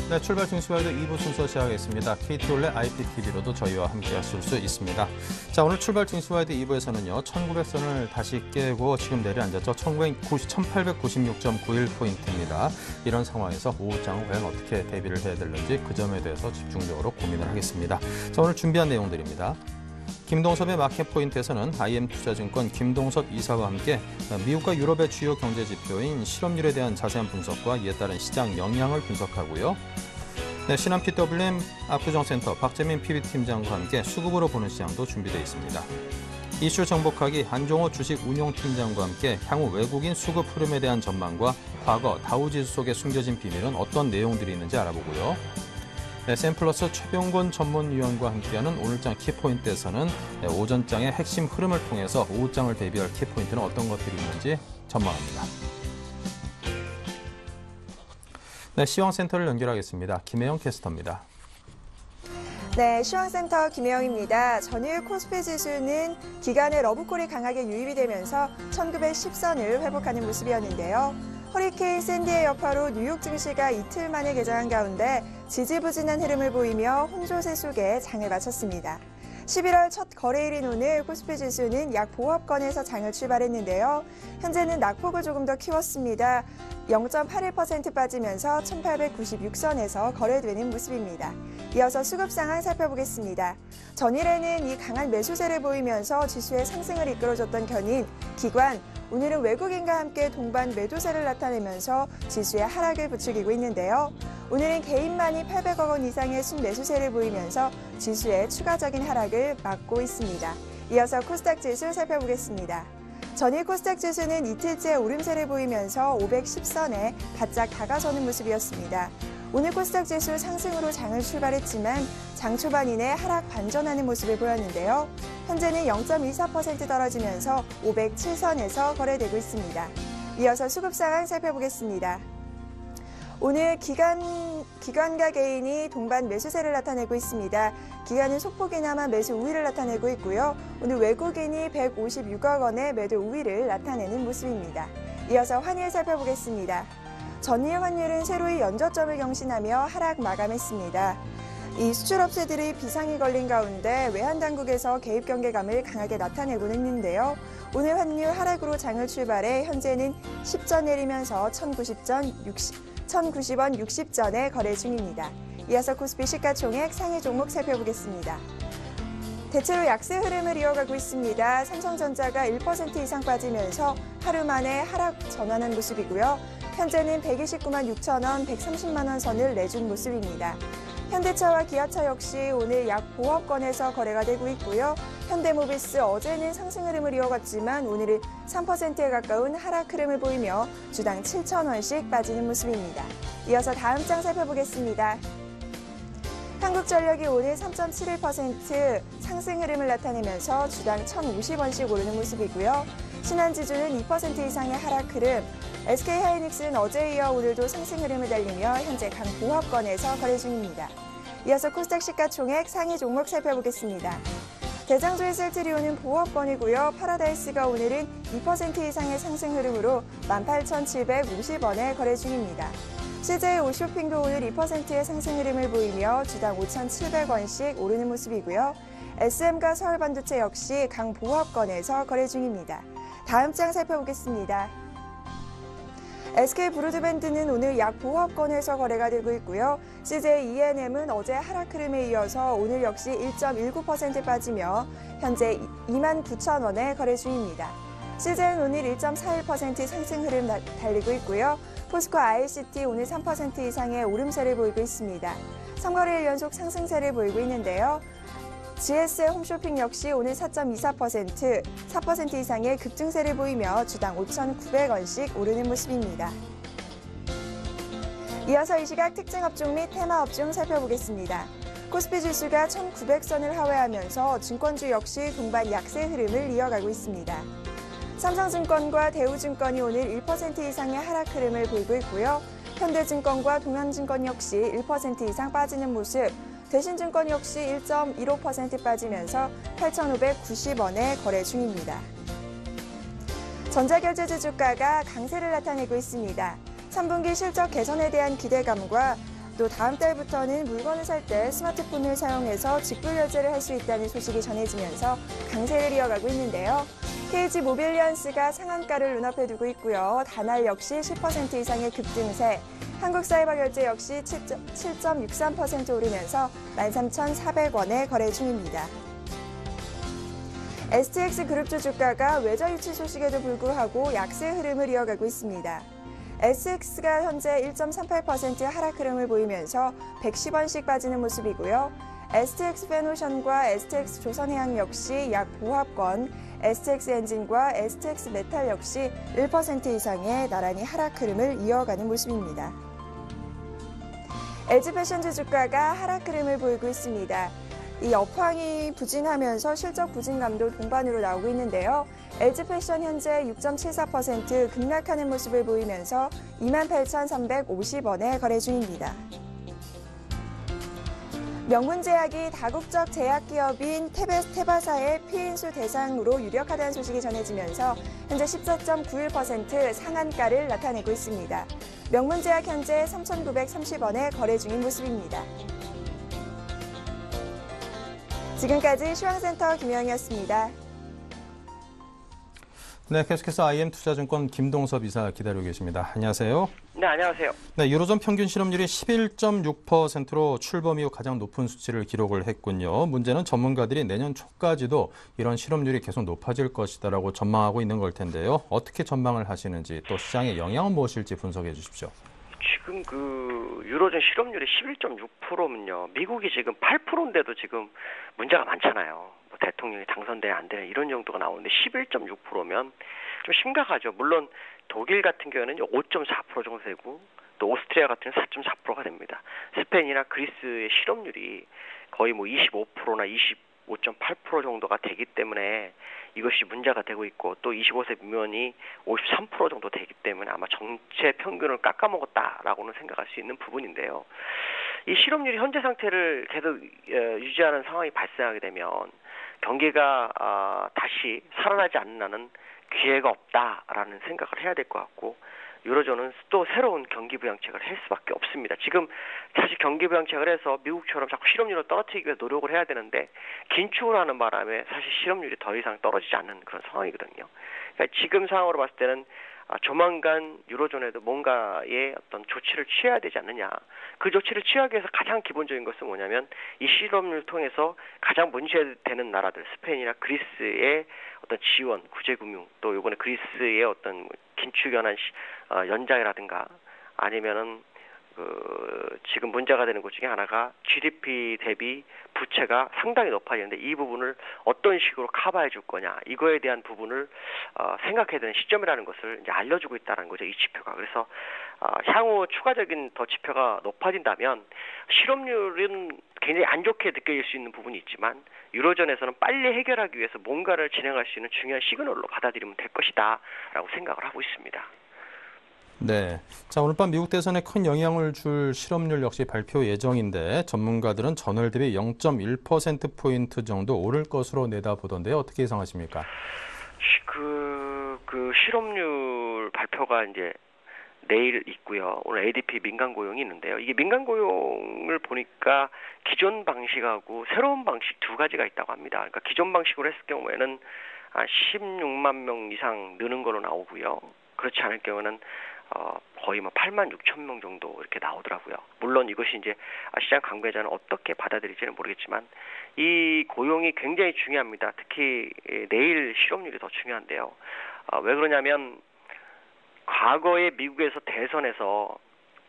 네, 출발 징수와이드 2부 순서 시작하겠습니다. KT올레 IPTV로도 저희와 함께 하실 수 있습니다. 자, 오늘 출발 징수와이드 2부에서는요, 1900선을 다시 깨고 지금 내려앉았죠. 1896.91포인트입니다. 이런 상황에서 오후장은 과연 어떻게 대비를 해야 될는지 그 점에 대해서 집중적으로 고민을 하겠습니다. 자, 오늘 준비한 내용들입니다. 김동섭의 마켓포인트에서는 IM투자증권 김동섭 이사와 함께 미국과 유럽의 주요 경제 지표인 실업률에 대한 자세한 분석과 이에 따른 시장 영향을 분석하고요. 네, 신한 PWM 압구정센터 박재민 PB팀장과 함께 수급으로 보는 시장도 준비되어 있습니다. 이슈 정복하기 한종호 주식운용팀장과 함께 향후 외국인 수급 흐름에 대한 전망과 과거 다우지수 속에 숨겨진 비밀은 어떤 내용들이 있는지 알아보고요. SM플러스 최병곤 전문위원과 함께하는 오늘장 키포인트에서는 오전장의 핵심 흐름을 통해서 오후장을 대비할 키포인트는 어떤 것들이 있는지 전망합니다. 네, 시황센터를 연결하겠습니다. 김혜영 캐스터입니다. 네, 시황센터 김혜영입니다. 전일 코스피 지수는 기간의 러브콜이 강하게 유입이 되면서 1910선을 회복하는 모습이었는데요. 허리케인 샌디의 여파로 뉴욕 증시가 이틀 만에 개장한 가운데 지지부진한 흐름을 보이며 혼조세 속에 장을 마쳤습니다. 11월 첫 거래일인 오늘 코스피 지수는 약 보합권에서 장을 출발했는데요. 현재는 낙폭을 조금 더 키웠습니다. 0.81% 빠지면서 1896선에서 거래되는 모습입니다. 이어서 수급 상황 살펴보겠습니다. 전일에는 이 강한 매수세를 보이면서 지수의 상승을 이끌어줬던 견인, 기관, 오늘은 외국인과 함께 동반 매도세를 나타내면서 지수의 하락을 부추기고 있는데요. 오늘은 개인만이 800억 원 이상의 순매수세를 보이면서 지수의 추가적인 하락을 막고 있습니다. 이어서 코스닥 지수 살펴보겠습니다. 전일 코스닥 지수는 이틀째 오름세를 보이면서 510선에 바짝 다가서는 모습이었습니다. 오늘 코스닥 지수 상승으로 장을 출발했지만 장 초반 이내 하락 반전하는 모습을 보였는데요. 현재는 0.24% 떨어지면서 507선에서 거래되고 있습니다. 이어서 수급 상황 살펴보겠습니다. 오늘 기관과 개인이 동반 매수세를 나타내고 있습니다. 기관은 소폭이나마 매수 우위를 나타내고 있고요. 오늘 외국인이 156억 원의 매도 우위를 나타내는 모습입니다. 이어서 환율 살펴보겠습니다. 전일 환율은 새로이 연저점을 경신하며 하락 마감했습니다. 이 수출업체들이 비상이 걸린 가운데 외환당국에서 개입 경계감을 강하게 나타내고는 있는데요. 오늘 환율 하락으로 장을 출발해 현재는 10전 내리면서 1090원 60전에 거래 중입니다. 이어서 코스피 시가총액 상위 종목 살펴보겠습니다. 대체로 약세 흐름을 이어가고 있습니다. 삼성전자가 1% 이상 빠지면서 하루 만에 하락 전환한 모습이고요. 현재는 129만 6천 원, 130만 원 선을 내준 모습입니다. 현대차와 기아차 역시 오늘 약 보합권에서 거래가 되고 있고요. 현대모비스 어제는 상승 흐름을 이어갔지만 오늘은 3%에 가까운 하락 흐름을 보이며 주당 7천 원씩 빠지는 모습입니다. 이어서 다음 장 살펴보겠습니다. 한국전력이 오늘 3.71% 상승 흐름을 나타내면서 주당 1,050원씩 오르는 모습이고요. 신한지주는 2% 이상의 하락 흐름, SK하이닉스는 어제에 이어 오늘도 상승 흐름을 달리며 현재 강보합권에서 거래 중입니다. 이어서 코스닥 시가총액 상위 종목 살펴보겠습니다. 대장주의 셀트리온은 보합권이고요. 파라다이스가 오늘은 2% 이상의 상승 흐름으로 18,750원에 거래 중입니다. CJ 오쇼핑도 오늘 2%의 상승 흐름을 보이며 주당 5,700원씩 오르는 모습이고요. SM과 서울반도체 역시 강보합권에서 거래 중입니다. 다음 장 살펴보겠습니다. SK브로드밴드는 오늘 약 보합권에서 거래가 되고 있고요. CJ ENM은 어제 하락 흐름에 이어서 오늘 역시 1.19% 빠지며 현재 29,000원에 거래 중입니다. CJ는 오늘 1.41% 상승 흐름 달리고 있고요. 포스코 ICT 오늘 3% 이상의 오름세를 보이고 있습니다. 3거래일 연속 상승세를 보이고 있는데요. GS 홈쇼핑 역시 오늘 4.24%, 4% 이상의 급증세를 보이며 주당 5,900원씩 오르는 모습입니다. 이어서 이 시각 특징 업종 및 테마 업종 살펴보겠습니다. 코스피 지수가 1,900선을 하회하면서 증권주 역시 동반 약세 흐름을 이어가고 있습니다. 삼성증권과 대우증권이 오늘 1% 이상의 하락 흐름을 보이고 있고요. 현대증권과 동현증권 역시 1% 이상 빠지는 모습, 대신증권 역시 1.15% 빠지면서 8,590원에 거래 중입니다. 전자결제주 주가가 강세를 나타내고 있습니다. 3분기 실적 개선에 대한 기대감과 또 다음 달부터는 물건을 살 때 스마트폰을 사용해서 직불결제를 할 수 있다는 소식이 전해지면서 강세를 이어가고 있는데요. KG 모빌리언스가 상한가를 눈앞에 두고 있고요. 다날 역시 10% 이상의 급등세, 한국사이버결제 역시 7.63% 오르면서 13,400원에 거래 중입니다. STX 그룹주 주가가 외저 유치 소식에도 불구하고 약세 흐름을 이어가고 있습니다. SX가 현재 1.38% 하락 흐름을 보이면서 110원씩 빠지는 모습이고요. STX 페노션과 STX 조선해양 역시 약 보합권, STX 엔진과 STX 메탈 역시 1% 이상의 나란히 하락 흐름을 이어가는 모습입니다. LG 패션즈 주가가 하락 흐름을 보이고 있습니다. 이 업황이 부진하면서 실적 부진감도 동반으로 나오고 있는데요. LG패션 현재 6.74% 급락하는 모습을 보이면서 28,350원에 거래 중입니다. 명문제약이 다국적 제약기업인 테바사의 피인수 대상으로 유력하다는 소식이 전해지면서 현재 14.91% 상한가를 나타내고 있습니다. 명문제약 현재 3,930원에 거래 중인 모습입니다. 지금까지 시황센터 김영희였습니다. 네, 계속해서 IM투자증권 김동섭 이사 기다리고 계십니다. 안녕하세요. 네, 안녕하세요. 네, 유로존 평균 실업률이 11.6%로 출범 이후 가장 높은 수치를 기록을 했군요. 문제는 전문가들이 내년 초까지도 이런 실업률이 계속 높아질 것이다라고 전망하고 있는 걸 텐데요. 어떻게 전망을 하시는지 또 시장의 영향은 무엇일지 분석해 주십시오. 지금 유로존 실업률이 11.6%면요. 미국이 지금 8%인데도 지금 문제가 많잖아요. 뭐 대통령이 당선돼야 안 되는 이런 정도가 나오는데 11.6%면 좀 심각하죠. 물론 독일 같은 경우에는 5.4% 정도 되고 또 오스트리아 같은 경우는 4.4%가 됩니다. 스페인이나 그리스의 실업률이 거의 뭐 25%나 25.8% 정도가 되기 때문에 이것이 문제가 되고 있고 또 25세 미만이 53% 정도 되기 때문에 아마 전체 평균을 깎아먹었다라고는 생각할 수 있는 부분인데요. 이 실업률이 현재 상태를 계속 유지하는 상황이 발생하게 되면 경기가 다시 살아나지 않는 한은 기회가 없다라는 생각을 해야 될 것 같고 유로존은 또 새로운 경기 부양책을 할 수밖에 없습니다. 지금 사실 경기 부양책을 해서 미국처럼 자꾸 실업률을 떨어뜨리기 위해 노력을 해야 되는데 긴축을 하는 바람에 사실 실업률이 더 이상 떨어지지 않는 그런 상황이거든요. 그러니까 지금 상황으로 봤을 때는 조만간 유로존에도 뭔가의 어떤 조치를 취해야 되지 않느냐. 그 조치를 취하기 위해서 가장 기본적인 것은 뭐냐면 이 실업률을 통해서 가장 문제되는 나라들 스페인이나 그리스의 어떤 지원, 구제금융 또 이번에 그리스의 어떤 긴축연한 연장이라든가 아니면은 지금 문제가 되는 것 중에 하나가 GDP 대비 부채가 상당히 높아지는데 이 부분을 어떤 식으로 커버해 줄 거냐 이거에 대한 부분을 생각해야 되는 시점이라는 것을 이제 알려주고 있다는 거죠. 이 지표가. 그래서 향후 추가적인 더 지표가 높아진다면 실업률은 굉장히 안 좋게 느껴질 수 있는 부분이 있지만 유로존에서는 빨리 해결하기 위해서 뭔가를 진행할 수 있는 중요한 시그널로 받아들이면 될 것이다라고 생각을 하고 있습니다. 네. 자, 오늘 밤 미국 대선에 큰 영향을 줄 실업률 역시 발표 예정인데 전문가들은 전월 대비 0.1%포인트 정도 오를 것으로 내다보던데요. 어떻게 예상하십니까? 그 실업률 발표가 이제 내일 있고요. 오늘 ADP 민간 고용이 있는데요. 이게 민간 고용을 보니까 기존 방식하고 새로운 방식 두 가지가 있다고 합니다. 그러니까 기존 방식으로 했을 경우에는 16만 명 이상 느는 걸로 나오고요. 그렇지 않을 경우는 거의 뭐 8만 6천 명 정도 이렇게 나오더라고요. 물론 이것이 이제 시장 관계자는 어떻게 받아들일지는 모르겠지만 이 고용이 굉장히 중요합니다. 특히 내일 실업률이 더 중요한데요. 왜 그러냐면 과거에 미국에서 대선에서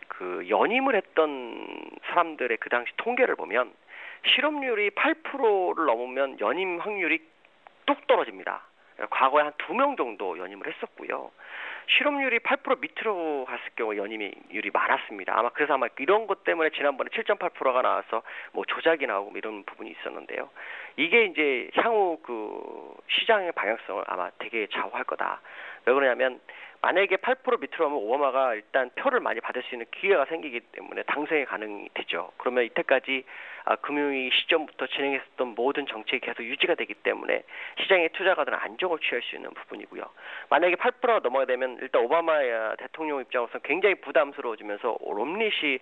그 연임을 했던 사람들의 그 당시 통계를 보면 실업률이 8%를 넘으면 연임 확률이 뚝 떨어집니다. 과거에 한 2명 정도 연임을 했었고요. 실업률이 8% 밑으로 갔을 경우 연임률이 많았습니다. 아마 그래서 아마 이런 것 때문에 지난번에 7.8%가 나와서 뭐 조작이 나오고 이런 부분이 있었는데요. 이게 이제 향후 그 시장의 방향성을 아마 되게 좌우할 거다. 왜 그러냐면 만약에 8% 밑으로 하면 오바마가 일단 표를 많이 받을 수 있는 기회가 생기기 때문에 당선이 가능이 되죠. 그러면 이때까지 금융위기 시점부터 진행했었던 모든 정책이 계속 유지가 되기 때문에 시장의 투자가들은 안정을 취할 수 있는 부분이고요. 만약에 8%가 넘어가게 되면 일단 오바마 대통령 입장으로서 굉장히 부담스러워지면서 롬닛이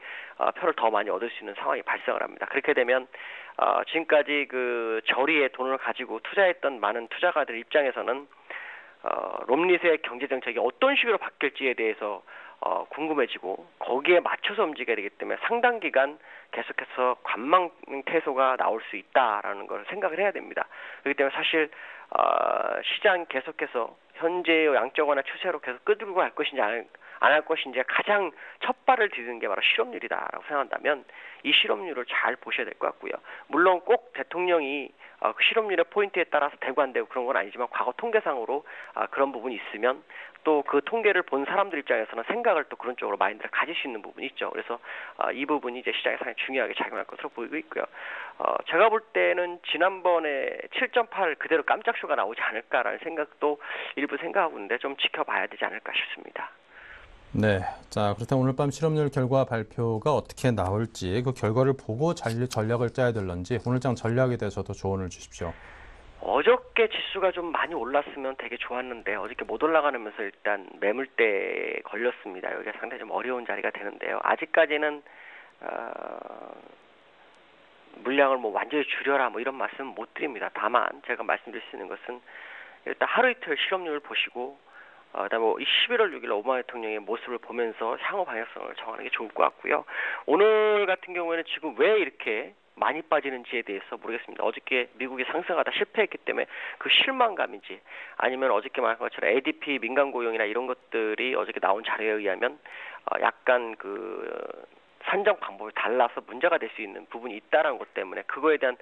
표를 더 많이 얻을 수 있는 상황이 발생을 합니다. 그렇게 되면 지금까지 그 저리에 돈을 가지고 투자했던 많은 투자가들 입장에서는 롬닛의 경제정책이 어떤 식으로 바뀔지에 대해서 궁금해지고 거기에 맞춰서 움직여야 되기 때문에 상당 기간 계속해서 관망 태소가 나올 수 있다라는 걸 생각을 해야 됩니다. 그렇기 때문에 사실 시장 계속해서 현재의 양적완화 추세로 계속 끌고 갈 것인지 안 할 것인지 가장 첫 발을 디디는 게 바로 실업률이다라고 생각한다면 이 실업률을 잘 보셔야 될 것 같고요. 물론 꼭 대통령이 그 실업률의 포인트에 따라서 되고 안 되고 그런 건 아니지만 과거 통계상으로 그런 부분이 있으면 또 그 통계를 본 사람들 입장에서는 생각을 또 그런 쪽으로 마인드를 가질 수 있는 부분이 있죠. 그래서 이 부분이 이제 시장에 상당히 중요하게 작용할 것으로 보이고 있고요. 제가 볼 때는 지난번에 7.8 그대로 깜짝쇼가 나오지 않을까라는 생각도 일부 생각하고 있는데 좀 지켜봐야 되지 않을까 싶습니다. 네, 자 그렇다면 오늘 밤 실업률 결과 발표가 어떻게 나올지 그 결과를 보고 전략을 짜야 될런지 오늘장 전략에 대해서도 조언을 주십시오. 어저께 지수가 좀 많이 올랐으면 되게 좋았는데 어저께 못 올라가면서 일단 매물대에 걸렸습니다. 여기가 상당히 좀 어려운 자리가 되는데요. 아직까지는 물량을 뭐 완전히 줄여라 뭐 이런 말씀은 못 드립니다. 다만 제가 말씀드릴 수 있는 것은 일단 하루 이틀 실업률을 보시고 그다음에 11월 6일 오바마 대통령의 모습을 보면서 향후 방향성을 정하는 게 좋을 것 같고요. 오늘 같은 경우에는 지금 왜 이렇게 많이 빠지는지에 대해서 모르겠습니다. 어저께 미국이 상승하다 실패했기 때문에 그 실망감인지 아니면 어저께 말한 것처럼 ADP 민간 고용이나 이런 것들이 어저께 나온 자료에 의하면 약간 그 산정 방법이 달라서 문제가 될 수 있는 부분이 있다는 것 때문에 그거에 대한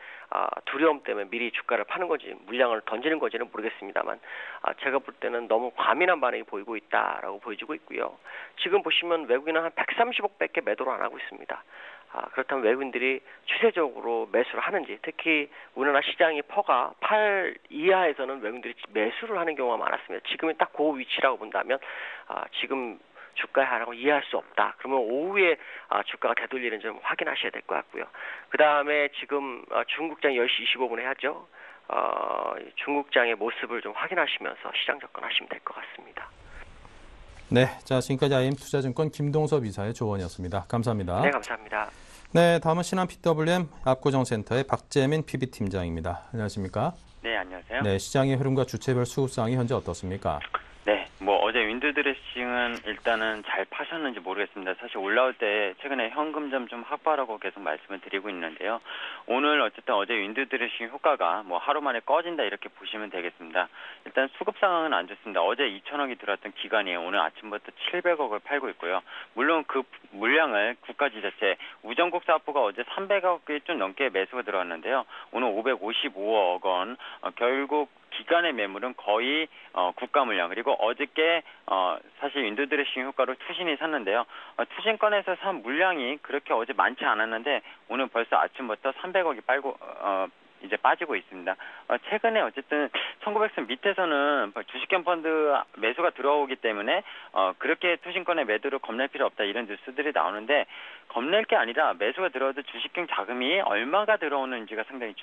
두려움 때문에 미리 주가를 파는 건지 물량을 던지는 건지는 모르겠습니다만 제가 볼 때는 너무 과민한 반응이 보이고 있다라고 보여지고 있고요. 지금 보시면 외국인은 한 130억밖에 매도를 안 하고 있습니다. 그렇다면 외국인들이 추세적으로 매수를 하는지 특히 우리나라 시장이 퍼가 8 이하에서는 외국인들이 매수를 하는 경우가 많았습니다. 지금이 딱 그 위치라고 본다면 지금 주가의 하락을 이해할 수 없다. 그러면 오후에 주가가 되돌리는 점 확인하셔야 될 것 같고요. 그 다음에 지금 중국장 10시 25분에 하죠. 중국장의 모습을 좀 확인하시면서 시장 접근하시면 될 것 같습니다. 네, 자 지금까지 IM투자증권 김동섭 이사의 조언이었습니다. 감사합니다. 네, 감사합니다. 네, 다음은 신한 PWM 압구정센터의 박재민 PB팀장입니다. 안녕하십니까? 네, 안녕하세요. 네, 시장의 흐름과 주체별 수급상이 현재 어떻습니까? 네, 어제 윈드드레싱은 일단은 잘 파셨는지 모르겠습니다. 사실 올라올 때 최근에 현금점 좀 확보하라고 계속 말씀을 드리고 있는데요. 오늘 어쨌든 어제 윈드드레싱 효과가 하루 만에 꺼진다 이렇게 보시면 되겠습니다. 일단 수급 상황은 안 좋습니다. 어제 2천억이 들어왔던 기관이 오늘 아침부터 700억을 팔고 있고요. 물론 그 물량을 국가지자체 우정국사업부가 어제 300억이 좀 넘게 매수가 들어왔는데요. 오늘 555억 원 결국 기간의 매물은 거의 국가 물량 그리고 어저께 사실 윈도드레싱 효과로 투신이 샀는데요. 투신권에서 산 물량이 그렇게 어제 많지 않았는데 오늘 벌써 아침부터 300억이 이제 빠지고 있습니다. 최근에 어쨌든 1900선 밑에서는 주식형 펀드 매수가 들어오기 때문에 그렇게 투신권의 매도를 겁낼 필요 없다 이런 뉴스들이 나오는데 겁낼 게 아니라 매수가 들어와도 주식형 자금이 얼마가 들어오는지가 상당히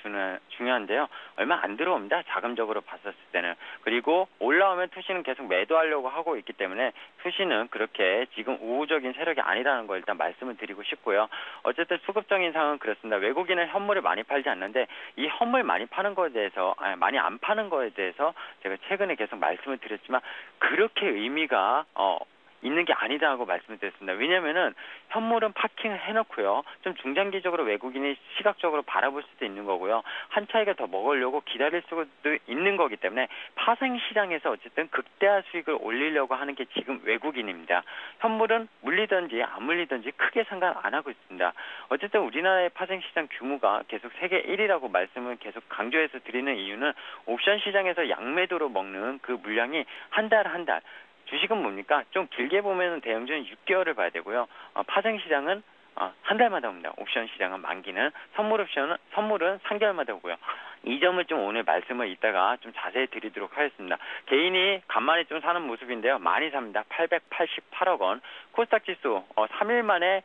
중요한데요. 얼마 안 들어옵니다. 자금적으로 봤었을 때는. 그리고 올라오면 투신은 계속 매도하려고 하고 있기 때문에 투신은 그렇게 지금 우호적인 세력이 아니라는 거 일단 말씀을 드리고 싶고요. 어쨌든 수급적인 상황은 그렇습니다. 외국인은 현물을 많이 팔지 않는데 이 현물 많이 파는 거에 대해서 많이 안 파는 거에 대해서 제가 최근에 계속 말씀을 드렸지만 그렇게 의미가 있는 게 아니다라고 말씀을 드렸습니다. 왜냐면은 현물은 파킹을 해놓고요. 좀 중장기적으로 외국인이 시각적으로 바라볼 수도 있는 거고요. 한 차이가 더 먹으려고 기다릴 수도 있는 거기 때문에 파생시장에서 어쨌든 극대화 수익을 올리려고 하는 게 지금 외국인입니다. 현물은 물리든지 안 물리든지 크게 상관 안 하고 있습니다. 어쨌든 우리나라의 파생시장 규모가 계속 세계 1위라고 말씀을 계속 강조해서 드리는 이유는 옵션 시장에서 양매도로 먹는 그 물량이 한 달 주식은 뭡니까? 좀 길게 보면 대형주는 6개월을 봐야 되고요. 파생시장은 한 달마다 옵니다. 옵션 시장은 만기는 선물은 3개월마다 오고요. 이 점을 좀 오늘 말씀을 이따가 좀 자세히 드리도록 하겠습니다. 개인이 간만에 좀 사는 모습인데요. 많이 삽니다. 888억 원. 코스닥 지수 3일 만에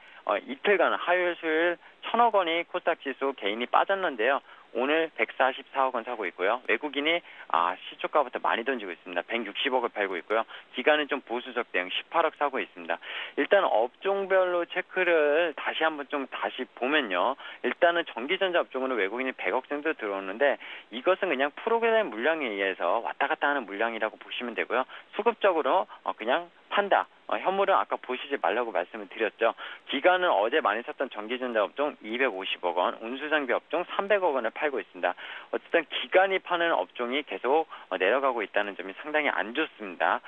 이틀간 화요일 수요일 1,000억 원이 코스닥 지수 개인이 빠졌는데요. 오늘 144억 원 사고 있고요. 외국인이 시초가부터 많이 던지고 있습니다. 160억을 팔고 있고요. 기관은 좀 보수적 대응 18억 사고 있습니다. 일단 업종별로 체크를 다시 한번 좀 다시 보면요. 일단은 전기전자 업종으로 외국인이 100억 정도 들어오는데 이것은 그냥 프로그램 물량에 의해서 왔다 갔다 하는 물량이라고 보시면 되고요. 수급적으로 그냥 판다. 현물은 아까 보시지 말라고 말씀을 드렸죠. 기관은 어제 많이 샀던 전기전자 업종 250억 원, 운수장비 업종 300억 원을 팔고 있습니다. 어쨌든 기관이 파는 업종이 계속 내려가고 있다는 점이 상당히 안 좋습니다.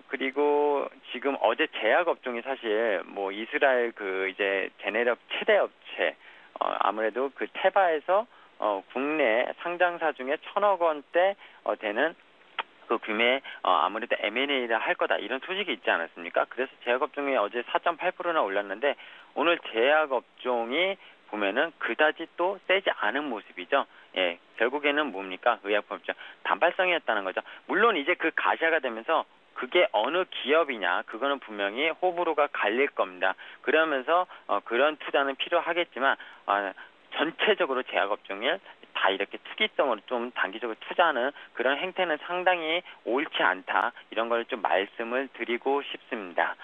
그리고 지금 어제 제약 업종이 사실 뭐 이스라엘 이제 제네력 최대 업체 아무래도 그 테바에서 국내 상장사 중에 1,000억 원대 되는 그 규모의 아무래도 M&A를 할 거다 이런 소식이 있지 않았습니까? 그래서 제약업종이 어제 4.8%나 올랐는데 오늘 제약업종이 보면은 그다지 또 세지 않은 모습이죠. 예, 결국에는 뭡니까? 의약품업종 단발성이었다는 거죠. 물론 이제 그 가시화가 되면서 그게 어느 기업이냐 그거는 분명히 호불호가 갈릴 겁니다. 그러면서 그런 투자는 필요하겠지만 전체적으로 제약업종을 다 이렇게 투기성으로 좀 단기적으로 투자하는 그런 행태는 상당히 옳지 않다. 이런 걸 좀 말씀을 드리고 싶습니다.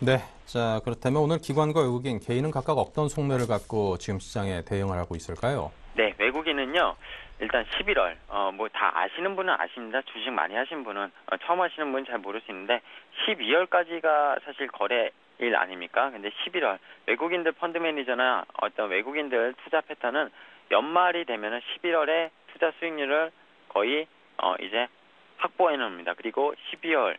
네, 자 그렇다면 오늘 기관과 외국인, 개인은 각각 어떤 속내를 갖고 지금 시장에 대응을 하고 있을까요? 네, 외국인은요. 일단 11월 뭐 다 아시는 분은 아십니다. 주식 많이 하신 분은 처음 하시는 분은 잘 모를 수 있는데 12월까지가 사실 거래일 아닙니까? 근데 11월 외국인들 펀드 매니저나 어떤 외국인들 투자 패턴은 연말이 되면은 11월에 투자 수익률을 거의 이제 확보해 놓습니다. 그리고 12월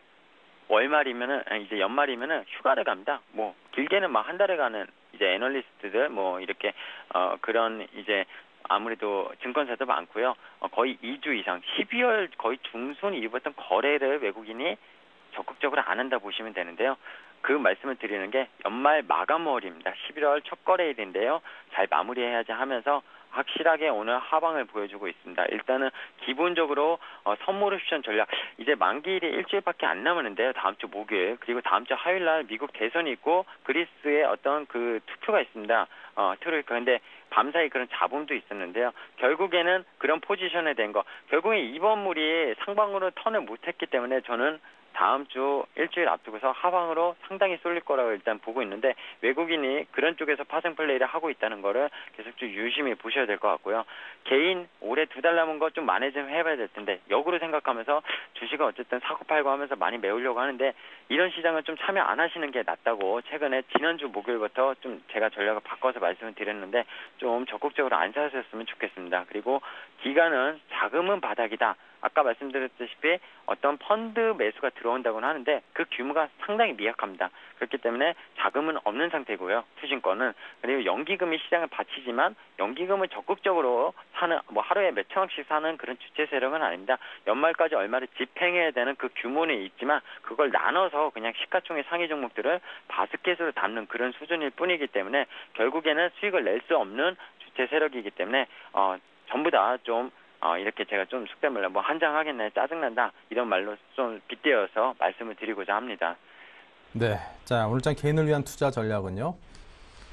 월말이면은 이제 연말이면은 휴가를 갑니다. 뭐 길게는 막 한 달에 가는 이제 애널리스트들 뭐 이렇게 그런 이제 아무래도 증권사도 많고요. 거의 2주 이상 12월 거의 중순 이후부터 거래를 외국인이 적극적으로 안 한다 보시면 되는데요. 그 말씀을 드리는 게 연말 마감월입니다. 11월 첫 거래일인데요. 잘 마무리해야지 하면서 확실하게 오늘 하방을 보여주고 있습니다. 일단은 기본적으로 선물 옵션 전략 이제 만기일이 일주일밖에 안 남았는데요. 다음 주 목요일 그리고 다음 주 화요일 날 미국 대선이 있고 그리스의 어떤 그 투표가 있습니다. 그런데 밤사이 그런 잡음도 있었는데요. 결국에는 그런 포지션에 된 거 결국에 이번 물이 상방으로 턴을 못했기 때문에 저는 다음 주 일주일 앞두고서 하방으로 상당히 쏠릴 거라고 일단 보고 있는데 외국인이 그런 쪽에서 파생 플레이를 하고 있다는 거를 계속 좀 유심히 보셔야 될 것 같고요. 개인 올해 2달 남은 거 좀 만회 좀 해봐야 될 텐데 역으로 생각하면서 주식은 어쨌든 사고 팔고 하면서 많이 메우려고 하는데 이런 시장은 좀 참여 안 하시는 게 낫다고 최근에 지난주 목요일부터 좀 제가 전략을 바꿔서 말씀을 드렸는데 좀 적극적으로 안 사셨으면 좋겠습니다. 그리고 기간은 자금은 바닥이다. 아까 말씀드렸다시피 어떤 펀드 매수가 들어온다고는 하는데 그 규모가 상당히 미약합니다. 그렇기 때문에 자금은 없는 상태고요. 투신권은. 그리고 연기금이 시장을 받치지만 연기금을 적극적으로 사는 뭐 하루에 몇 천억씩 사는 그런 주체 세력은 아닙니다. 연말까지 얼마를 집행해야 되는 그 규모는 있지만 그걸 나눠서 그냥 시가총액 상위 종목들을 바스켓으로 담는 그런 수준일 뿐이기 때문에 결국에는 수익을 낼 수 없는 주체 세력이기 때문에 전부 다 좀 이렇게 제가 좀 속된 말로 뭐 한장하겠네 짜증난다 이런 말로 좀 빗대어서 말씀을 드리고자 합니다. 네, 자 오늘장 개인을 위한 투자 전략은요?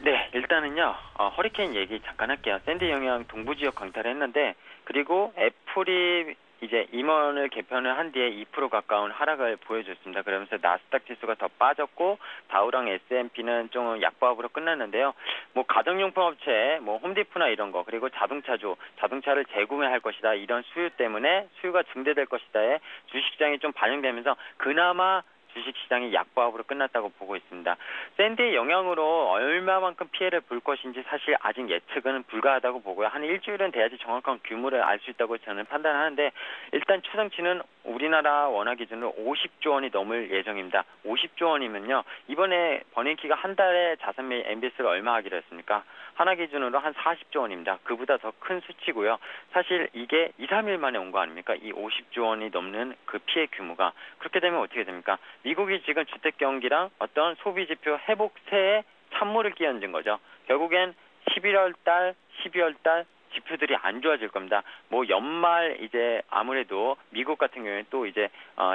네, 일단은요 허리케인 얘기 잠깐 할게요. 샌디 영향 동부 지역 강타를 했는데 그리고 애플이 이제 임원을 개편을 한 뒤에 2% 가까운 하락을 보여줬습니다. 그러면서 나스닥 지수가 더 빠졌고 다우랑 S&P는 좀 약보합으로 끝났는데요. 뭐 가정용품 업체, 뭐 홈디포나 이런 거 그리고 자동차주, 자동차를 재구매할 것이다 이런 수요 때문에 수요가 증대될 것이다에 주식시장이 좀 반영되면서 그나마 주식시장이 약보합으로 끝났다고 보고 있습니다. 샌디의 영향으로 얼마만큼 피해를 볼 것인지 사실 아직 예측은 불가하다고 보고요. 한 일주일은 돼야지 정확한 규모를 알 수 있다고 저는 판단하는데 일단 추정치는 우리나라 원화 기준으로 50조 원이 넘을 예정입니다. 50조 원이면요. 이번에 버닝키가 한 달에 자산 매입 MBS를 얼마 하기로 했습니까? 하나 기준으로 한 40조 원입니다. 그보다 더 큰 수치고요. 사실 이게 2, 3일 만에 온 거 아닙니까? 이 50조 원이 넘는 그 피해 규모가. 그렇게 되면 어떻게 됩니까? 미국이 지금 주택 경기랑 어떤 소비 지표 회복세에 찬물을 끼얹은 거죠. 결국엔 11월 달, 12월 달, 지표들이 안 좋아질 겁니다. 뭐 연말 이제 아무래도 미국 같은 경우에는 또 이제